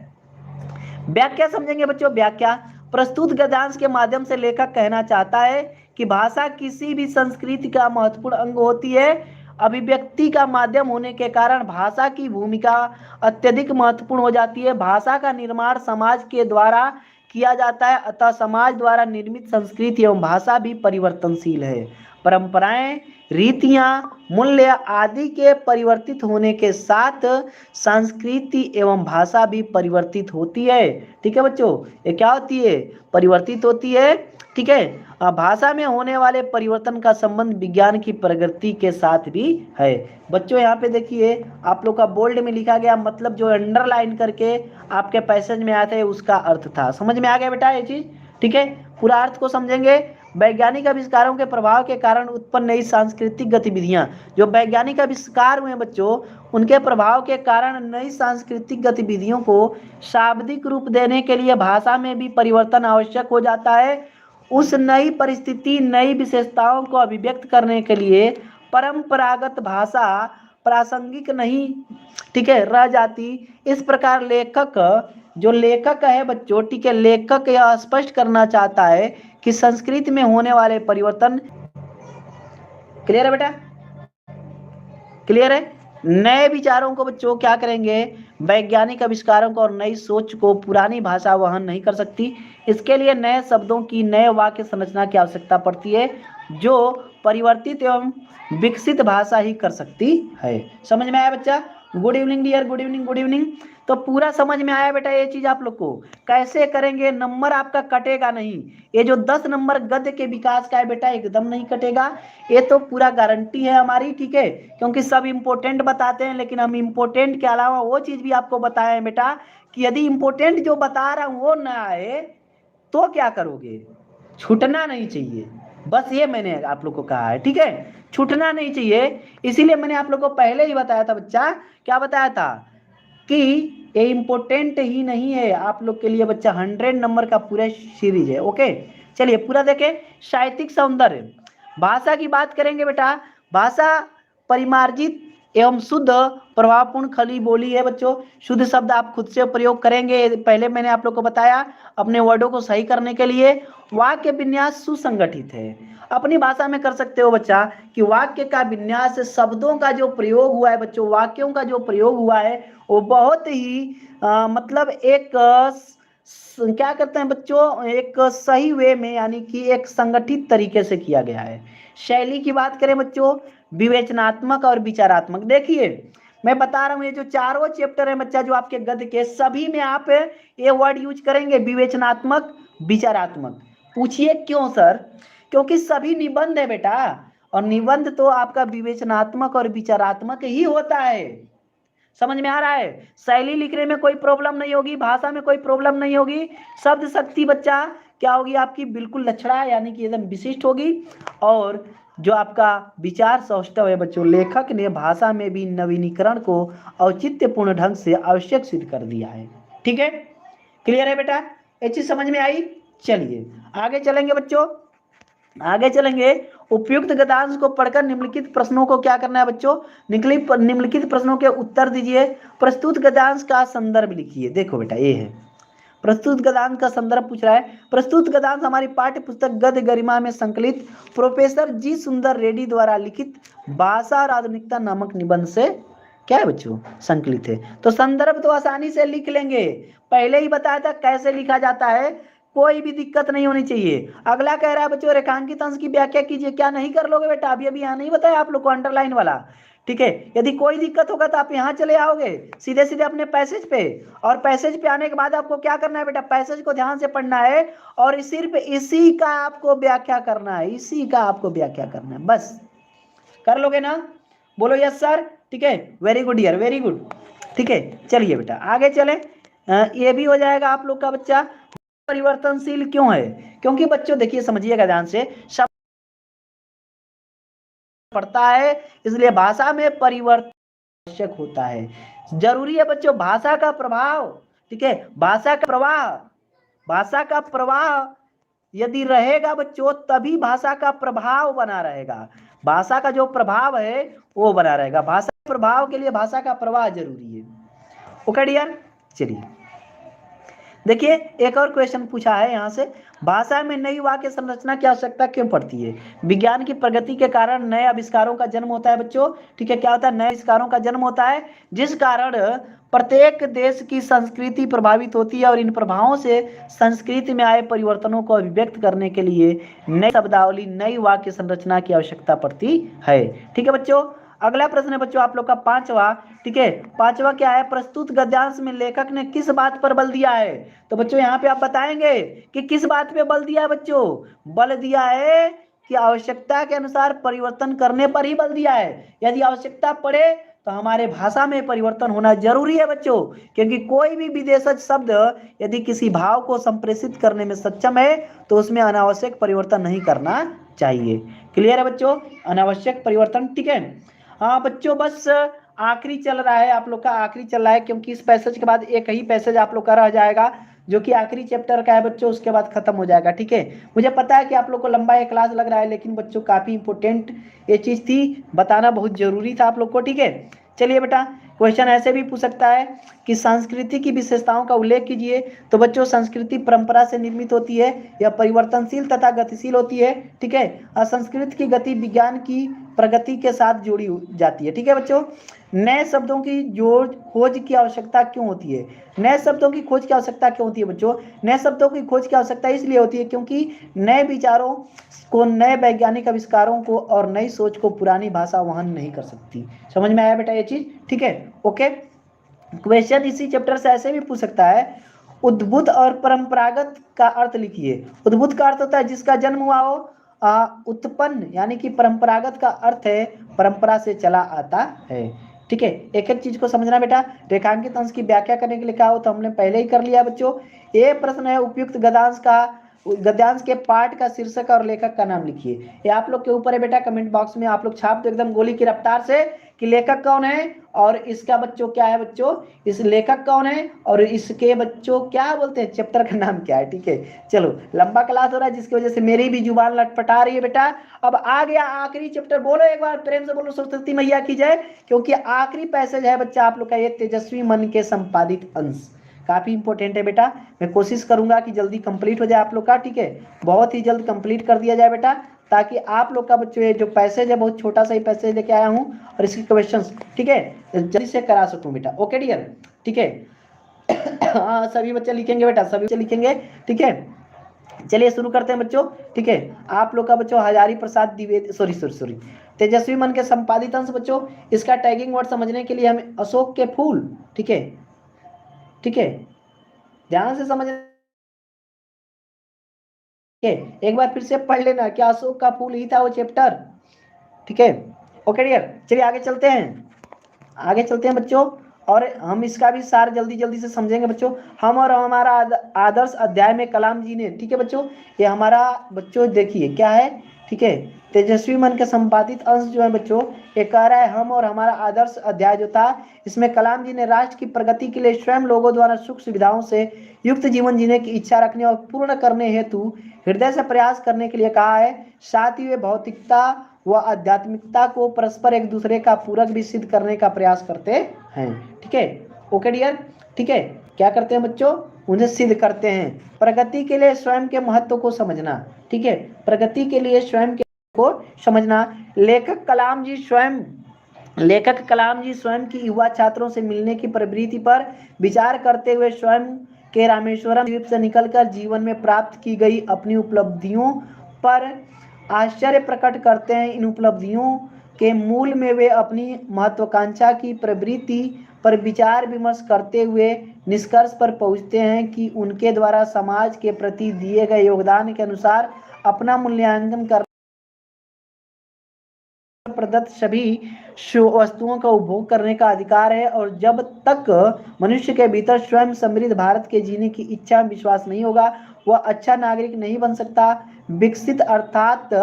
व्याख्या समझेंगे बच्चों। व्याख्या, प्रस्तुत गद्यांश के माध्यम से लेखक कहना चाहता है कि भाषा किसी भी संस्कृति का महत्वपूर्ण अंग होती है। अभिव्यक्ति का माध्यम होने के कारण भाषा की भूमिका अत्यधिक महत्वपूर्ण हो जाती है। भाषा का निर्माण समाज के द्वारा किया जाता है, अतः समाज द्वारा निर्मित संस्कृति एवं भाषा भी परिवर्तनशील है। परंपराएं, रीतियां, मूल्य आदि के परिवर्तित होने के साथ संस्कृति एवं भाषा भी परिवर्तित होती है। ठीक है बच्चों, ये क्या होती है, परिवर्तित होती है। ठीक है, भाषा में होने वाले परिवर्तन का संबंध विज्ञान की प्रगति के साथ भी है। बच्चों यहाँ पे देखिए आप लोग का बोल्ड में लिखा गया, मतलब जो अंडरलाइन करके आपके पैसेज में आते हैं उसका अर्थ था। समझ में आ गया बेटा ये चीज, ठीक है, पूरा अर्थ को समझेंगे। वैज्ञानिक आविष्कारों के प्रभाव के कारण उत्पन्न नई सांस्कृतिक गतिविधियां, जो वैज्ञानिक आविष्कार हुए बच्चों उनके प्रभाव के कारण नई सांस्कृतिक गतिविधियों को शाब्दिक रूप देने के लिए भाषा में भी परिवर्तन आवश्यक हो जाता है। उस नई परिस्थिति, नई विशेषताओं को अभिव्यक्त करने के लिए परंपरागत भाषा प्रासंगिक नहीं, ठीक है, रह जाती। इस प्रकार लेखक, जो लेखक है बच्चों, ठीक है, लेखक यह स्पष्ट करना चाहता है कि संस्कृति में होने वाले परिवर्तन, क्लियर है बेटा, क्लियर है, नए विचारों को बच्चों क्या करेंगे, वैज्ञानिक आविष्कारों को और नई सोच को पुरानी भाषा वहन नहीं कर सकती। इसके लिए नए शब्दों की, नए वाक्य संरचना की आवश्यकता पड़ती है, जो परिवर्तित एवं विकसित भाषा ही कर सकती है। समझ में आया बच्चा? Good evening dear, good evening, good evening. तो पूरा समझ में आया बेटा ये चीज आप लोग को, कैसे करेंगे, नंबर आपका कटेगा नहीं। ये जो 10 नंबर गद्य के विकास का है बेटा एकदम नहीं कटेगा, ये तो पूरा गारंटी है हमारी, ठीक है, क्योंकि सब इंपॉर्टेंट बताते हैं, लेकिन हम इंपॉर्टेंट के अलावा वो चीज भी आपको बताए हैं बेटा कि यदि इंपॉर्टेंट जो बता रहा हूं वो ना आए तो क्या करोगे, छूटना नहीं चाहिए, बस ये मैंने आप लोग को कहा है, ठीक है, छूटना नहीं चाहिए। इसीलिए मैंने आप लोग को पहले ही बताया था बच्चा, क्या बताया था कि ये इंपॉर्टेंट ही नहीं है आप लोग के लिए बच्चा, 100 नंबर का पूरा सीरीज है। ओके चलिए पूरा देखें। साहित्यिक सौंदर्य, भाषा की बात करेंगे बेटा। भाषा परिमार्जित एवं शुद्ध प्रभावपूर्ण खली बोली है बच्चों। शुद्ध शब्द आप खुद से प्रयोग करेंगे, पहले मैंने आप लोग को बताया अपने वर्डों को सही करने के लिए। वाक्य विन्यास सुसंगठित है, अपनी भाषा में कर सकते हो बच्चा कि वाक्य का विन्यास, शब्दों का जो प्रयोग हुआ है बच्चों, वाक्यों का जो प्रयोग हुआ है वो बहुत ही मतलब एक क्या करते हैं बच्चों, एक सही वे में, यानी कि एक संगठित तरीके से किया गया है। शैली की बात करें बच्चों, विवेचनात्मक और विचारात्मक। देखिए मैं बता रहा हूं, ये जो चारों चैप्टर है बच्चा जो आपके गद्य के, सभी में आप ये वर्ड यूज करेंगे, विवेचनात्मक, विचारात्मक। पूछिए क्यों सर? क्योंकि सभी निबंध है बेटा, और निबंध तो आपका विवेचनात्मक और विचारात्मक ही होता है। समझ में आ रहा है? शैली लिखने में कोई प्रॉब्लम नहीं होगी, भाषा में कोई प्रॉब्लम नहीं होगी। शब्द शक्ति बच्चा क्या होगी आपकी? बिल्कुल लक्षणा, यानी कि एकदम विशिष्ट होगी। और जो आपका विचार सौष्ठव है बच्चों, लेखक ने भाषा में भी नवीनीकरण को औचित्यपूर्ण ढंग से आवश्यक सिद्ध कर दिया है। ठीक है, क्लियर है बेटा? ये चीज समझ में आई? चलिए आगे चलेंगे बच्चों, आगे चलेंगे। उपयुक्त गद्यांश को पढ़कर निम्नलिखित प्रश्नों को क्या करना है बच्चों? निम्नलिखित प्रश्नों के उत्तर दीजिए। प्रस्तुत गद्यांश का संदर्भ लिखिए। देखो बेटा ये है प्रस्तुत गद्यांश का संदर्भ पूछ रहा है। प्रस्तुत गद्यांश हमारी पाठ्य पुस्तक गद्य गरिमा में संकलित प्रोफेसर जी सुंदर रेड्डी द्वारा लिखित भाषा और आधुनिकता नामक निबंध से क्या है बच्चों? संकलित है। तो संदर्भ तो आसानी से लिख लेंगे, पहले ही बताया था कैसे लिखा जाता है, कोई भी दिक्कत नहीं होनी चाहिए। अगला कह रहा है बच्चों रेखांकित अंश की व्याख्या कीजिए। क्या नहीं कर लोगे बेटा? अभी यहाँ नहीं बताया आप लोग को, अंडरलाइन वाला। ठीक है, यदि कोई दिक्कत होगा तो आप यहाँ चले आओगे सीधे सीधे अपने पैसेज पे, और पैसेज पे आने के बाद आपको क्या करना है बेटा? पैसेज को ध्यान से पढ़ना है और सिर्फ इसी का आपको व्याख्या करना है, इसी का आपको व्याख्या करना है, बस। कर लोगे ना? बोलो यस सर। ठीक है, वेरी गुड यार, वेरी गुड। ठीक है, चलिए बेटा आगे चले। ये भी हो जाएगा आप लोग का बच्चा। परिवर्तनशील क्यों है? क्योंकि बच्चों देखिए समझिएगा ध्यान से, शब्द पढ़ता है इसलिए भाषा में परिवर्तन आवश्यक होता है, जरूरी है बच्चों। भाषा का प्रभाव, ठीक है, भाषा का प्रवाह, भाषा का प्रवाह यदि रहेगा बच्चों तभी भाषा का प्रभाव बना रहेगा। भाषा का जो प्रभाव है वो बना रहेगा, भाषा के प्रभाव के लिए भाषा का प्रवाह जरूरी है। ओके डियर, चलिए देखिए एक और क्वेश्चन पूछा है यहाँ से, भाषा में नई वाक्य संरचना की आवश्यकता क्यों पड़ती है? विज्ञान की प्रगति के कारण नए आविष्कारों का जन्म होता है बच्चों। ठीक है, क्या होता है? नए आविष्कारों का जन्म होता है, जिस कारण प्रत्येक देश की संस्कृति प्रभावित होती है, और इन प्रभावों से संस्कृति में आए परिवर्तनों को अभिव्यक्त करने के लिए नई शब्दावली, नई वाक्य संरचना की आवश्यकता पड़ती है। ठीक है बच्चों, अगला प्रश्न है बच्चों आप लोग का पांचवा। ठीक है, पांचवा क्या है? प्रस्तुत गद्यांश में लेखक ने किस बात पर बल दिया है? तो बच्चों यहाँ पे आप बताएंगे कि किस बात पे बल दिया है बच्चों? बल दिया है कि आवश्यकता के अनुसार परिवर्तन करने पर ही बल दिया है। यदि आवश्यकता पड़े तो हमारे भाषा में परिवर्तन होना जरूरी है बच्चों, क्योंकि कोई भी विदेशज शब्द यदि किसी भाव को संप्रेषित करने में सक्षम है तो उसमें अनावश्यक परिवर्तन नहीं करना चाहिए। क्लियर है बच्चों? अनावश्यक परिवर्तन। ठीक है, हाँ बच्चों बस आखिरी चल रहा है, आप लोग का आखिरी चल रहा है, क्योंकि इस पैसेज के बाद एक ही पैसेज आप लोग का रह जाएगा जो कि आखिरी चैप्टर का है बच्चों, उसके बाद खत्म हो जाएगा। ठीक है, मुझे पता है कि आप लोग को लंबा ये क्लास लग रहा है, लेकिन बच्चों काफी इंपॉर्टेंट ये चीज थी, बताना बहुत जरूरी था आप लोग को। ठीक है, चलिए बेटा क्वेश्चन ऐसे भी पूछ सकता है कि संस्कृति की विशेषताओं का उल्लेख कीजिए। तो बच्चों संस्कृति परंपरा से निर्मित होती है, यह परिवर्तनशील तथा गतिशील होती है। ठीक है, और संस्कृति की गति विज्ञान की प्रगति के साथ जोड़ी जाती है। ठीक है बच्चों, नए शब्दों की खोज की आवश्यकता क्यों होती है? नए शब्दों की खोज की आवश्यकता क्यों होती है बच्चों? नए शब्दों की खोज की आवश्यकता इसलिए होती है क्योंकि नए विचारों को, नए वैज्ञानिक आविष्कारों को और नई सोच को पुरानी भाषा वहन नहीं कर सकती। समझ में आया बेटा ये चीज? ठीक है, ओके। क्वेश्चन इसी चैप्टर से ऐसे भी पूछ सकता है, उद्भूत और परंपरागत का अर्थ लिखिए। उद्भूत का अर्थ होता है जिसका जन्म हुआ हो, उत्पन्न यानी कि परंपरागत का अर्थ है परंपरा से चला आता है। ठीक है, एक एक चीज को समझना बेटा। रेखांकित अंश की व्याख्या करने के लिए कहा हो तो हमने पहले ही कर लिया बच्चों। ये प्रश्न है, उपयुक्त गद्यांश के पाठ का शीर्षक और लेखक का नाम लिखिए। ये आप लोग के ऊपर है बेटा, कमेंट बॉक्स में आप लोग छाप दो एकदम गोली की रफ्तार से कि लेखक कौन है और इसका बच्चों क्या है बच्चों, इस लेखक कौन है और इसके बच्चों क्या बोलते हैं, चैप्टर का नाम क्या है। ठीक है, चलो लंबा क्लास हो रहा है जिसकी वजह से मेरी भी जुबान लटपटा रही है बेटा। अब आ गया आखिरी चैप्टर, बोलो एक बार प्रेम से बोलो सरस्वती मैया की जय, क्योंकि आखिरी पैसेज है बच्चा आप लोग का ये तेजस्वी मन के संपादित अंश, काफी इंपॉर्टेंट है बेटा। मैं कोशिश करूंगा कि जल्दी कंप्लीट हो जाए आप लोग का। ठीक है, बहुत ही जल्द कंप्लीट कर दिया जाए बेटा, ताकि आप लोग का बच्चों ये जो पैसेज है बहुत छोटा सा ही पैसेज लेके आया हूं और इसकी क्वेश्चंस ठीक है जल्दी से करा सकूं बेटा। ओके डियर, ठीक है। हाँ सभी बच्चे लिखेंगे बेटा, सभी बच्चे लिखेंगे। ठीक है, चलिए शुरू करते हैं बच्चों। ठीक है, आप लोग का बच्चों हजारी प्रसाद द्विवेदी, सॉरी तेजस्वी मन के संपादित अंश बच्चों, इसका टैगिंग वर्ड समझने के लिए हमें अशोक के फूल, ठीक है, ठीक है, ध्यान से समझ, एक बार फिर से पढ़ लेना, क्या अशोक का फूल ही था वो चैप्टर। ठीक है, ओके डियर, चलिए आगे चलते हैं, आगे चलते हैं बच्चों, और हम इसका भी सार जल्दी जल्दी से समझेंगे बच्चों। हम और हमारा आदर्श अध्याय में कलाम जी ने, ठीक है बच्चों, ये हमारा बच्चों देखिए क्या है, ठीक है, तेजस्वी मन के संपादित अंश जो है बच्चों, ये कह रहा है हम और हमारा आदर्श अध्याय जो था, इसमें कलाम जी ने राष्ट्र की प्रगति के लिए स्वयं लोगों द्वारा सुख सुविधाओं से युक्त जीवन जीने की इच्छा रखने और पूर्ण करने हेतु हृदय से प्रयास करने के लिए कहा है। साथ ही वे भौतिकता व आध्यात्मिकता को परस्पर एक दूसरे का पूरक भी सिद्ध करने का प्रयास करते हैं। ठीक है, ओके डियर, ठीक है, क्या करते हैं बच्चों, उन्हें सिद्ध करते हैं। प्रगति के लिए स्वयं के महत्व को समझना, ठीक है, प्रगति के लिए स्वयं के को समझना। लेखक कलाम जी स्वयं की युवा छात्रों से मिलने की प्रवृत्ति पर विचार करते हुए स्वयं के रामेश्वरम द्वीप से निकलकर जीवन में प्राप्त की गई अपनी उपलब्धियों पर आश्चर्य प्रकट करते हैं। इन उपलब्धियों के मूल में वे अपनी महत्वाकांक्षा की प्रवृत्ति पर विचार विमर्श करते हुए निष्कर्ष पर पहुंचते हैं कि उनके द्वारा समाज के प्रति दिए गए योगदान के अनुसार अपना मूल्यांकन कर प्रदत्त सभी वस्तुओं का उपभोग करने का अधिकार है। और जब तक मनुष्य के भीतर स्वयं समृद्ध भारत के जीने की इच्छा विश्वास नहीं होगा, वह अच्छा नागरिक नहीं बन सकता। विकसित अर्थात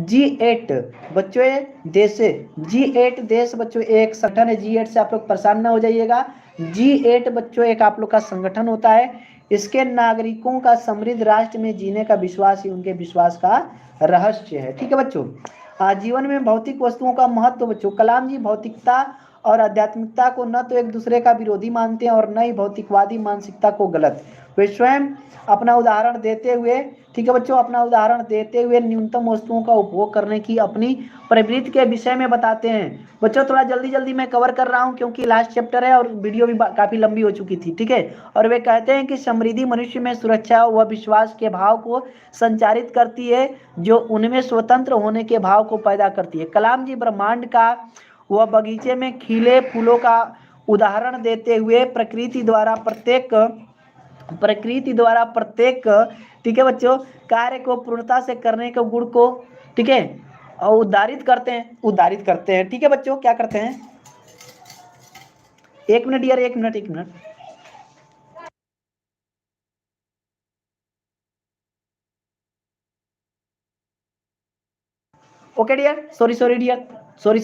G8 बच्चों G8 देश बच्चों एक संगठन है। G8 से आप लोग परेशान ना हो जाइएगा। G8 बच्चों एक आप लोग का संगठन होता है। इसके नागरिकों का समृद्ध राष्ट्र में जीने का विश्वास ही उनके विश्वास का रहस्य है। ठीक है बच्चों, जीवन में भौतिक वस्तुओं का महत्व बच्चों, कलाम जी भौतिकता और आध्यात्मिकता को न तो एक दूसरे का विरोधी मानते हैं और न ही भौतिकवादी मानसिकता को गलत। वे स्वयं अपना उदाहरण देते हुए, ठीक है बच्चों, अपना उदाहरण देते हुए न्यूनतम वस्तुओं का उपभोग करने की अपनी प्रवृत्ति के विषय में बताते हैं। बच्चों थोड़ा जल्दी जल्दी मैं कवर कर रहा हूं क्योंकि लास्ट चैप्टर है और वीडियो भी काफी लंबी हो चुकी थी। ठीक है, और वे कहते हैं कि समृद्धि मनुष्य में सुरक्षा व विश्वास के भाव को संचारित करती है जो उनमें स्वतंत्र होने के भाव को पैदा करती है। कलाम जी ब्रह्मांड का व बगीचे में खिले फूलों का उदाहरण देते हुए प्रकृति द्वारा प्रत्येक ठीक है बच्चों कार्य को पूर्णता से करने के गुण को, ठीक है, और उद्धारित करते हैं। ठीक है बच्चों, क्या करते हैं, एक मिनट यार, एक minute. Okay dear, sorry dear, sorry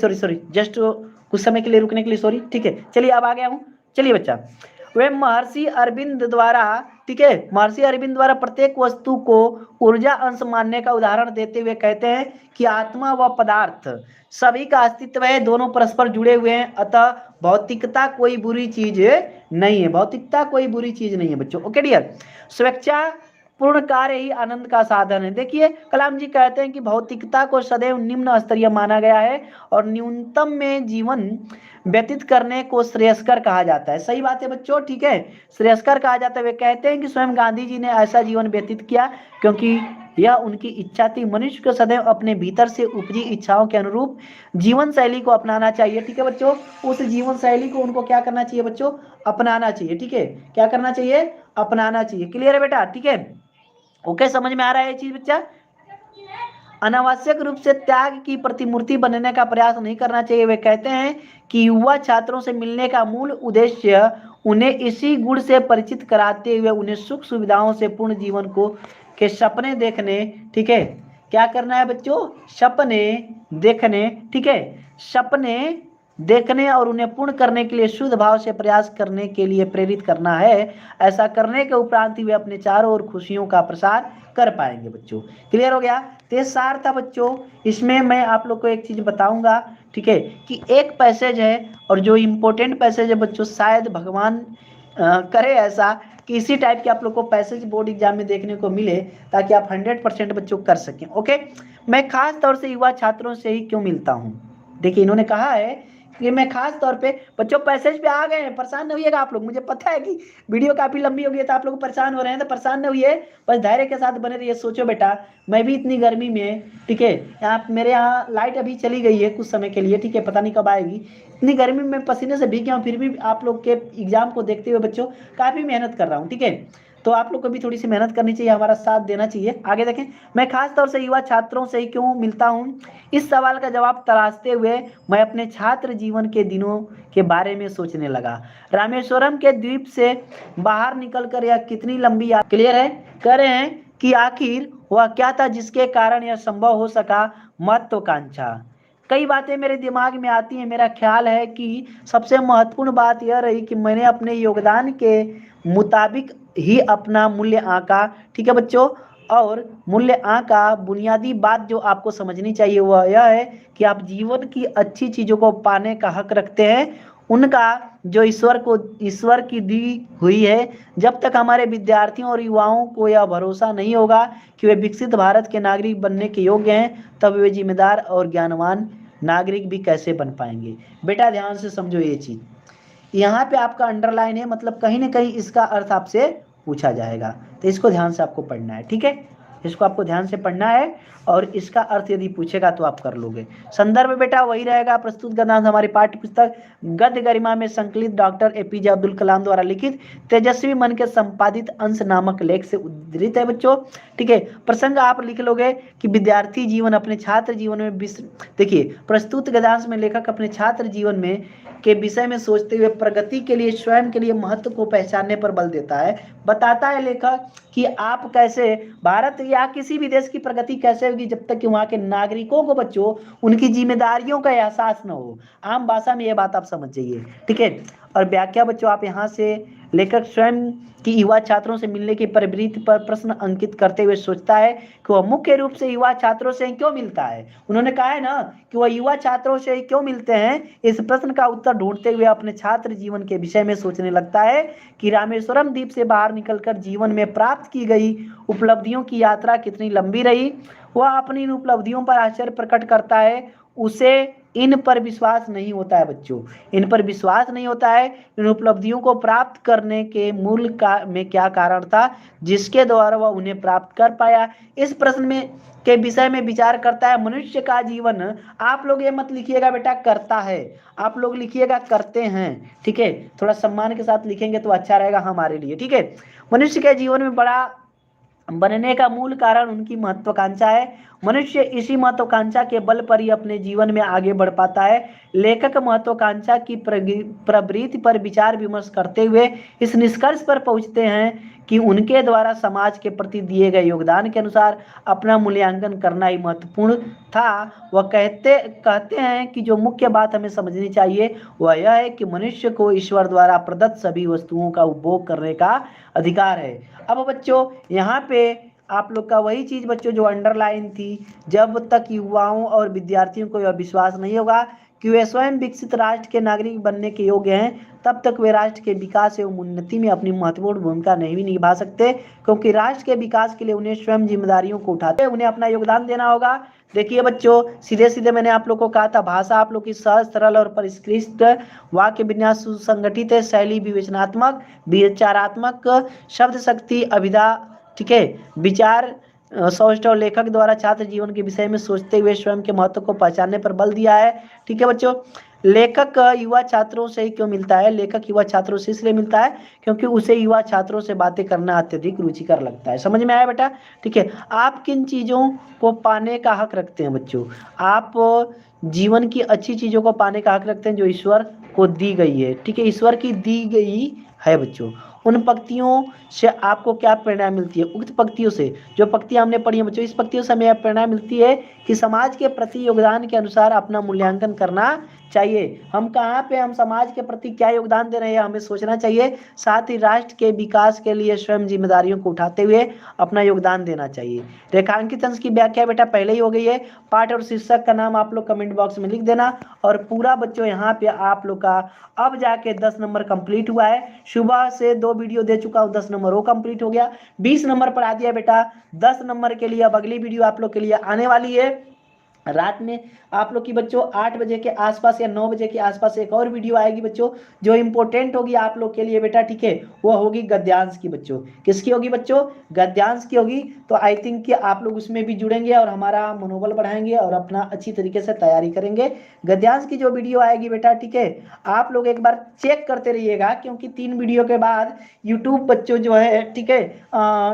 just कुछ समय के लिए रुकने के लिए सॉरी। ठीक है, चलिए अब आ गया हूँ। चलिए बच्चा, वे महर्षि अरविंद द्वारा, ठीक है, महर्षि अरविंद द्वारा प्रत्येक वस्तु को ऊर्जा अंश मानने का उदाहरण देते हुए कहते हैं कि आत्मा व पदार्थ सभी का अस्तित्व है, दोनों परस्पर जुड़े हुए हैं, अतः भौतिकता कोई बुरी चीज नहीं है बच्चों। ओके डियर, स्वेच्छा पूर्ण कार्य ही आनंद का साधन है। देखिए कलाम जी कहते हैं कि भौतिकता को सदैव निम्न स्तरीय माना गया है और न्यूनतम में जीवन व्यतीत करने को श्रेयस्कर कहा जाता है। सही बात है बच्चों, ठीक है, श्रेयस्कर कहा जाता है। वे कहते हैं कि स्वयं गांधी जी ने ऐसा जीवन व्यतीत किया क्योंकि यह उनकी इच्छा थी। मनुष्य को सदैव अपने भीतर से उपजी इच्छाओं के अनुरूप जीवन शैली को अपनाना चाहिए। ठीक है बच्चों, उस जीवन शैली को उनको क्या करना चाहिए बच्चों, अपनाना चाहिए। ठीक है, क्या करना चाहिए, अपनाना चाहिए। क्लियर है बेटा, ठीक है, ओके, समझ में आ रहा है ये चीज बच्चा। अनावश्यक रूप से त्याग की प्रतिमूर्ति बनने का प्रयास नहीं करना चाहिए। वे कहते हैं कि युवा छात्रों से मिलने का मूल उद्देश्य उन्हें इसी गुण से परिचित कराते हुए उन्हें सुख सुविधाओं से पूर्ण जीवन को के सपने देखने, ठीक है, क्या करना है बच्चों, सपने देखने, ठीक है, सपने देखने और उन्हें पूर्ण करने के लिए शुद्ध भाव से प्रयास करने के लिए प्रेरित करना है। ऐसा करने के उपरांत ही वे अपने चारों ओर खुशियों का प्रसार कर पाएंगे बच्चों। क्लियर हो गया? तो ये सार था बच्चों। इसमें मैं आप लोग को एक चीज बताऊंगा, ठीक है, कि एक पैसेज है और जो इम्पोर्टेंट पैसेज है बच्चों, शायद भगवान करे ऐसा कि इसी टाइप के आप लोग को पैसेज बोर्ड एग्जाम में देखने को मिले, ताकि आप 100% बच्चों कर सकें। ओके, मैं खास तौर से युवा छात्रों से ही क्यों मिलता हूँ। देखिए इन्होंने कहा है कि मैं खास तौर पे, बच्चों पैसेज पे आ गए हैं, परेशान न होइएगा आप लोग। मुझे पता है कि वीडियो काफी लंबी हो गई है तो आप लोग परेशान हो रहे हैं, तो परेशान न होइए, बस धैर्य के साथ बने रहिए। सोचो बेटा, मैं भी इतनी गर्मी में, ठीक है, यहाँ मेरे यहाँ लाइट अभी चली गई है कुछ समय के लिए, ठीक है, पता नहीं कब आएगी। इतनी गर्मी में पसीने से भीग गया हूँ, फिर भी आप लोग के एग्जाम को देखते हुए बच्चों काफी मेहनत कर रहा हूँ, ठीक है। तो आप लोग को भी थोड़ी सी मेहनत करनी चाहिए, हमारा साथ देना चाहिए। आगे देखें, मैं खास तौर से युवा छात्रों से ही क्यों मिलता हूँ। इस सवाल का जवाब तलाशते हुए मैं अपने छात्र जीवन के दिनों के बारे में सोचने लगा। रामेश्वरम के द्वीप से बाहर निकलकर यह कितनी लंबी यात्रा, क्लियर है, कह रहे हैं कि आखिर वह क्या था जिसके कारण यह संभव हो सका। महत्वाकांक्षा। कई बातें मेरे दिमाग में आती हैं। मेरा ख्याल है कि सबसे महत्वपूर्ण बात यह रही कि मैंने अपने योगदान के मुताबिक ही अपना मूल्य आंका, ठीक है बच्चों। और मूल्य आंका, बुनियादी बात जो आपको समझनी चाहिए वह यह है कि आप जीवन की अच्छी चीजों को पाने का हक रखते हैं, उनका जो ईश्वर की दी हुई है। जब तक हमारे विद्यार्थियों और युवाओं को यह भरोसा नहीं होगा कि वे विकसित भारत के नागरिक बनने के योग्य हैं, तब वे जिम्मेदार और ज्ञानवान नागरिक भी कैसे बन पाएंगे। बेटा ध्यान से समझो ये चीज, यहाँ पे आपका अंडरलाइन है, मतलब कहीं ना कहीं इसका अर्थ आपसे पूछा जाएगा, तो इसको ध्यान से आपको पढ़ना है, ठीक है, इसको आपको ध्यान से पढ़ना है और इसका अर्थ यदि पूछेगा तो आप कर लोगे। संदर्भ बेटा वही रहेगा, प्रस्तुत गद्यांश हमारी पाठ्य पुस्तक गद्य गरिमा में संकलित डॉक्टर एपीजे अब्दुल कलाम द्वारा लिखित तेजस्वी मन के संपादित अंश नामक लेख से उद्धृत है बच्चों, ठीक है। प्रसंग आप लिख लोगे कि विद्यार्थी जीवन अपने छात्र जीवन में देखिए, प्रस्तुत गद्यांश में लेखक अपने छात्र जीवन में के विषय में सोचते हुए प्रगति के लिए स्वयं के लिए महत्व को पहचानने पर बल देता है। बताता है लेखक कि आप कैसे भारत या किसी भी देश की प्रगति कैसे होगी जब तक कि वहां के नागरिकों को बच्चों उनकी जिम्मेदारियों का एहसास न हो। आम भाषा में ये बात आप समझ जाइए, ठीक है। और व्याख्या बच्चों आप यहाँ से लेखक स्वयं की युवा छात्रों से मिलने की प्रवृत्ति पर प्रश्न अंकित करते हुए सोचता है कि वह मुख्य रूप से युवा छात्रों से क्यों मिलता है। उन्होंने कहा है ना कि वह युवा छात्रों से क्यों मिलते हैं। इस प्रश्न का उत्तर ढूंढते हुए अपने छात्र जीवन के विषय में सोचने लगता है कि रामेश्वरम द्वीप से बाहर निकलकर जीवन में प्राप्त की गई उपलब्धियों की यात्रा कितनी लंबी रही। वह अपनी इन उपलब्धियों पर आश्चर्य प्रकट करता है। उसे इन पर विश्वास नहीं होता है बच्चों, इन पर विश्वास नहीं होता है। इन उपलब्धियों को प्राप्त करने के मूल में क्या कारण था जिसके द्वारा वह उन्हें प्राप्त कर पाया। इस प्रश्न में के विषय में विचार करता है। मनुष्य का जीवन, आप लोग ये मत लिखिएगा बेटा करता है, आप लोग लिखिएगा करते हैं, ठीक है। थोड़ा सम्मान के साथ लिखेंगे तो अच्छा रहेगा हमारे लिए, ठीक है। मनुष्य के जीवन में बड़ा बनने का मूल कारण उनकी महत्वाकांक्षा है। मनुष्य इसी महत्वाकांक्षा के बल पर ही अपने जीवन में आगे बढ़ पाता है। लेखक महत्वाकांक्षा की प्रवृत्ति पर विचार विमर्श करते हुए इस निष्कर्ष पर पहुंचते हैं कि उनके द्वारा समाज के प्रति दिए गए योगदान के अनुसार अपना मूल्यांकन करना ही महत्वपूर्ण था। वह कहते हैं कि जो मुख्य बात हमें समझनी चाहिए वह यह है कि मनुष्य को ईश्वर द्वारा प्रदत्त सभी वस्तुओं का उपभोग करने का अधिकार है। अब बच्चों यहाँ पे आप लोग का वही चीज बच्चों जो अंडरलाइन थी, जब तक युवाओं और विद्यार्थियों को यह विश्वास नहीं होगा कि वे स्वयं विकसित राष्ट्र के नागरिक बनने के योग्य हैं, तब तक वे राष्ट्र के विकास एवं उन्नति में अपनी महत्वपूर्ण भूमिका नहीं भी निभा सकते, क्योंकि राष्ट्र के विकास के लिए उन्हें स्वयं जिम्मेदारियों को उठाते उन्हें अपना योगदान देना होगा। देखिए बच्चों, सीधे सीधे मैंने आप लोग को कहा था, भाषा आप लोग की सहज सरल और परिष्कृत, वाक्य विन्यास सुसंगठित है, शैली विवेचनात्मक विचारात्मक, शब्द शक्ति अभिधा, ठीक है, विचार सौष्ठ और लेखक द्वारा छात्र जीवन के विषय में सोचते हुए स्वयं के महत्व को पहचानने पर बल दिया है, ठीक है बच्चों। लेखक युवा छात्रों से क्यों मिलता है। लेखक युवा छात्रों से इसलिए मिलता है क्योंकि उसे युवा छात्रों से बातें करना अत्यधिक रुचिकर लगता है। समझ में आया बेटा, ठीक है। आप किन चीजों को पाने का हक रखते हैं बच्चों। आप जीवन की अच्छी चीजों को पाने का हक रखते हैं जो ईश्वर को दी गई है, ठीक है, ईश्वर की दी गई है बच्चों। उन पंक्तियों से आपको क्या प्रेरणा मिलती है। उक्त पंक्तियों से, जो पंक्तियां हमने पढ़ी हैं बच्चों, इस पंक्तियों से हमें प्रेरणा मिलती है कि समाज के प्रति योगदान के अनुसार अपना मूल्यांकन करना चाहिए, हम कहाँ पे, हम समाज के प्रति क्या योगदान दे रहे हैं, हमें सोचना चाहिए। साथ ही राष्ट्र के विकास के लिए स्वयं जिम्मेदारियों को उठाते हुए अपना योगदान देना चाहिए। रेखांकित अंश की व्याख्या बेटा पहले ही हो गई है। पाठ और शीर्षक का नाम आप लोग कमेंट बॉक्स में लिख देना। और पूरा बच्चों यहाँ पे आप लोग का अब जाके 10 नंबर कंप्लीट हुआ है। सुबह से 2 वीडियो दे चुका हूँ, 10 नंबर वो कंप्लीट हो गया, 20 नंबर पढ़ा दिया बेटा। 10 नंबर के लिए अब अगली वीडियो आप लोग के लिए आने वाली है। रात में आप लोग की बच्चों 8 बजे के आसपास या 9 बजे के आसपास एक और वीडियो आएगी बच्चों, जो इंपॉर्टेंट होगी आप लोग के लिए बेटा, ठीक है। वो होगी गद्यांश की बच्चों। किसकी होगी बच्चों? गद्यांश की होगी। तो आई थिंक कि आप लोग उसमें भी जुड़ेंगे और हमारा मनोबल बढ़ाएंगे और अपना अच्छी तरीके से तैयारी करेंगे। गद्यांश की जो वीडियो आएगी बेटा, ठीक है, आप लोग एक बार चेक करते रहिएगा, क्योंकि 3 वीडियो के बाद यूट्यूब बच्चों जो है, ठीक है,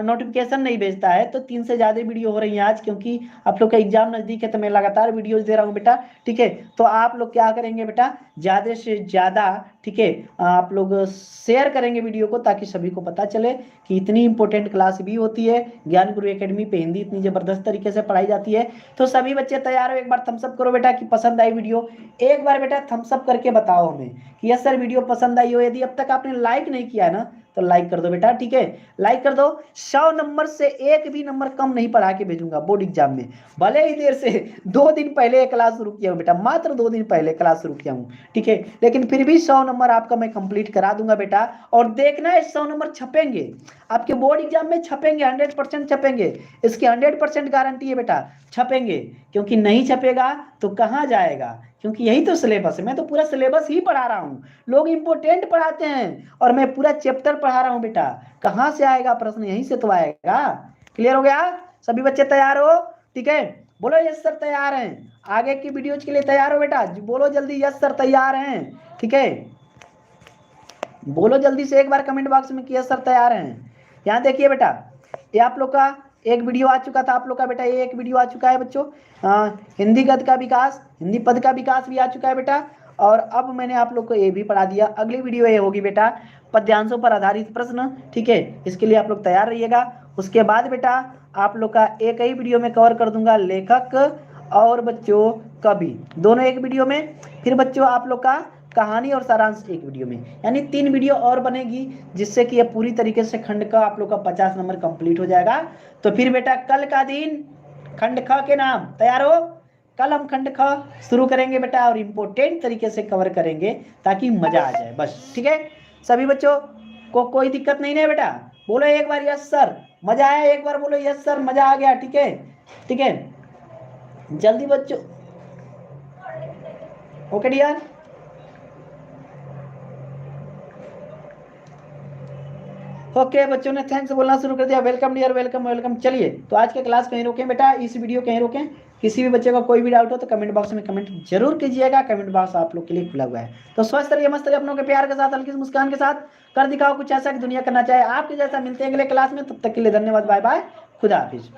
नोटिफिकेशन नहीं भेजता है। तो 3 से ज़्यादा वीडियो हो रही है आज, क्योंकि आप लोग का एग्जाम नज़दीक है, तो मैं लगातार वीडियोस दे रहा हूँ बेटा, ठीक है। तो आप लोग क्या करेंगे बेटा, ज़्यादा से ज़्यादा, ठीक है, आप लोग शेयर करेंगे वीडियो को, ताकि सभी को पता चले कि इतनी इंपॉर्टेंट क्लास भी होती है। ज्ञान गुरु एकेडमी पे हिंदी इतनी ज़बरदस्त तरीके से पढ़ाई जाती है। तो सभी बच्चे तैयार हो? एक बार थम्सअप करो बेटा कि पसंद आई वीडियो। एक बार बेटा थम्सअप करके बताओ हमें कि यस सर वीडियो पसंद आई हो। यदि अब तक आपने लाइक नहीं किया है ना, तो लाइक कर दो बेटा, ठीक है, लाइक कर दो। 100 नंबर से एक भी नंबर कम नहीं पढ़ा के भेजूंगा बोर्ड एग्जाम में। भले ही देर से 2 दिन पहले क्लास शुरू किया हूँ बेटा, मात्र 2 दिन पहले क्लास शुरू किया हूँ, ठीक है, लेकिन फिर भी 100 नंबर आपका मैं कंप्लीट करा दूंगा बेटा। और देखना है 100 नंबर छपेंगे आपके बोर्ड एग्जाम में, छपेंगे, 100% छपेंगे, इसकी 100% गारंटी है बेटा, छपेंगे। क्योंकि नहीं छपेगा तो कहाँ जाएगा, क्योंकि यही तो सिलेबस है। मैं तो पूरा सिलेबस ही पढ़ा रहा हूँ, लोग इंपोर्टेंट पढ़ाते हैं और मैं पूरा चैप्टर पढ़ा रहा हूँ बेटा। कहाँ से आएगा प्रश्न, यहीं से तो आएगा। क्लियर हो गया? सभी बच्चे तैयार हो? ठीक है, बोलो यस सर तैयार हैं। आगे की वीडियोज के लिए तैयार हो बेटा? बोलो जल्दी यस सर तैयार हैं, ठीक है, बोलो जल्दी से एक बार कमेंट बॉक्स में कि यस सर तैयार हैं। यहाँ देखिए बेटा, ये आप लोग का एक वीडियो आ चुका था आप लोग का बेटा, ये एक वीडियो आ चुका है बच्चों, हिंदी गद्य का विकास, हिंदी पद का विकास भी आ चुका है बेटा। और अब मैंने आप लोग को ये भी पढ़ा दिया। अगली वीडियो ये होगी बेटा पद्यांशों पर आधारित प्रश्न, ठीक है, इसके लिए आप लोग तैयार रहिएगा। उसके बाद बेटा आप लोग का एक ही वीडियो में कवर कर दूंगा लेखक और बच्चों कवि, दोनों एक वीडियो में। फिर बच्चों आप लोग का कहानी और सारांश एक वीडियो में, यानी 3 वीडियो और बनेगी, जिससे कि ये पूरी तरीके से खंड का आप लोग का 50 नंबर कंप्लीट हो जाएगा। तो फिर बेटा कल का दिन खंड ख के नाम, तैयार हो? कल हम खंड ख शुरू करेंगे बेटा और इम्पोर्टेंट तरीके से कवर करेंगे, ताकि मजा आ जाए बस, ठीक है। सभी बच्चों को कोई दिक्कत नहीं है बेटा? बोलो एक बार यस सर, मजा आया? एक बार बोलो यस सर, मजा आ गया, ठीक है, ठीक है, जल्दी बच्चों। ओके डियर, ओके बच्चों ने थैंक्स बोलना शुरू कर दिया। Welcome dear, welcome welcome. चलिए तो आज के क्लास कहीं रोकें बेटा, इस वीडियो कहीं रोकें। किसी भी बच्चे का कोई भी डाउट हो तो कमेंट बॉक्स में कमेंट जरूर कीजिएगा। कमेंट बॉक्स आप लोग के लिए खुला हुआ है। तो स्वस्थ रहिए, मस्त रहिए, अपनों के प्यार के साथ, हल्की सी मुस्कान के साथ। कर दिखाओ कुछ ऐसा कि दुनिया करना चाहे आपके जैसा। मिलते हैं अगले क्लास में, तब तक के लिए धन्यवाद, बाय बाय, खुदा हाफिज।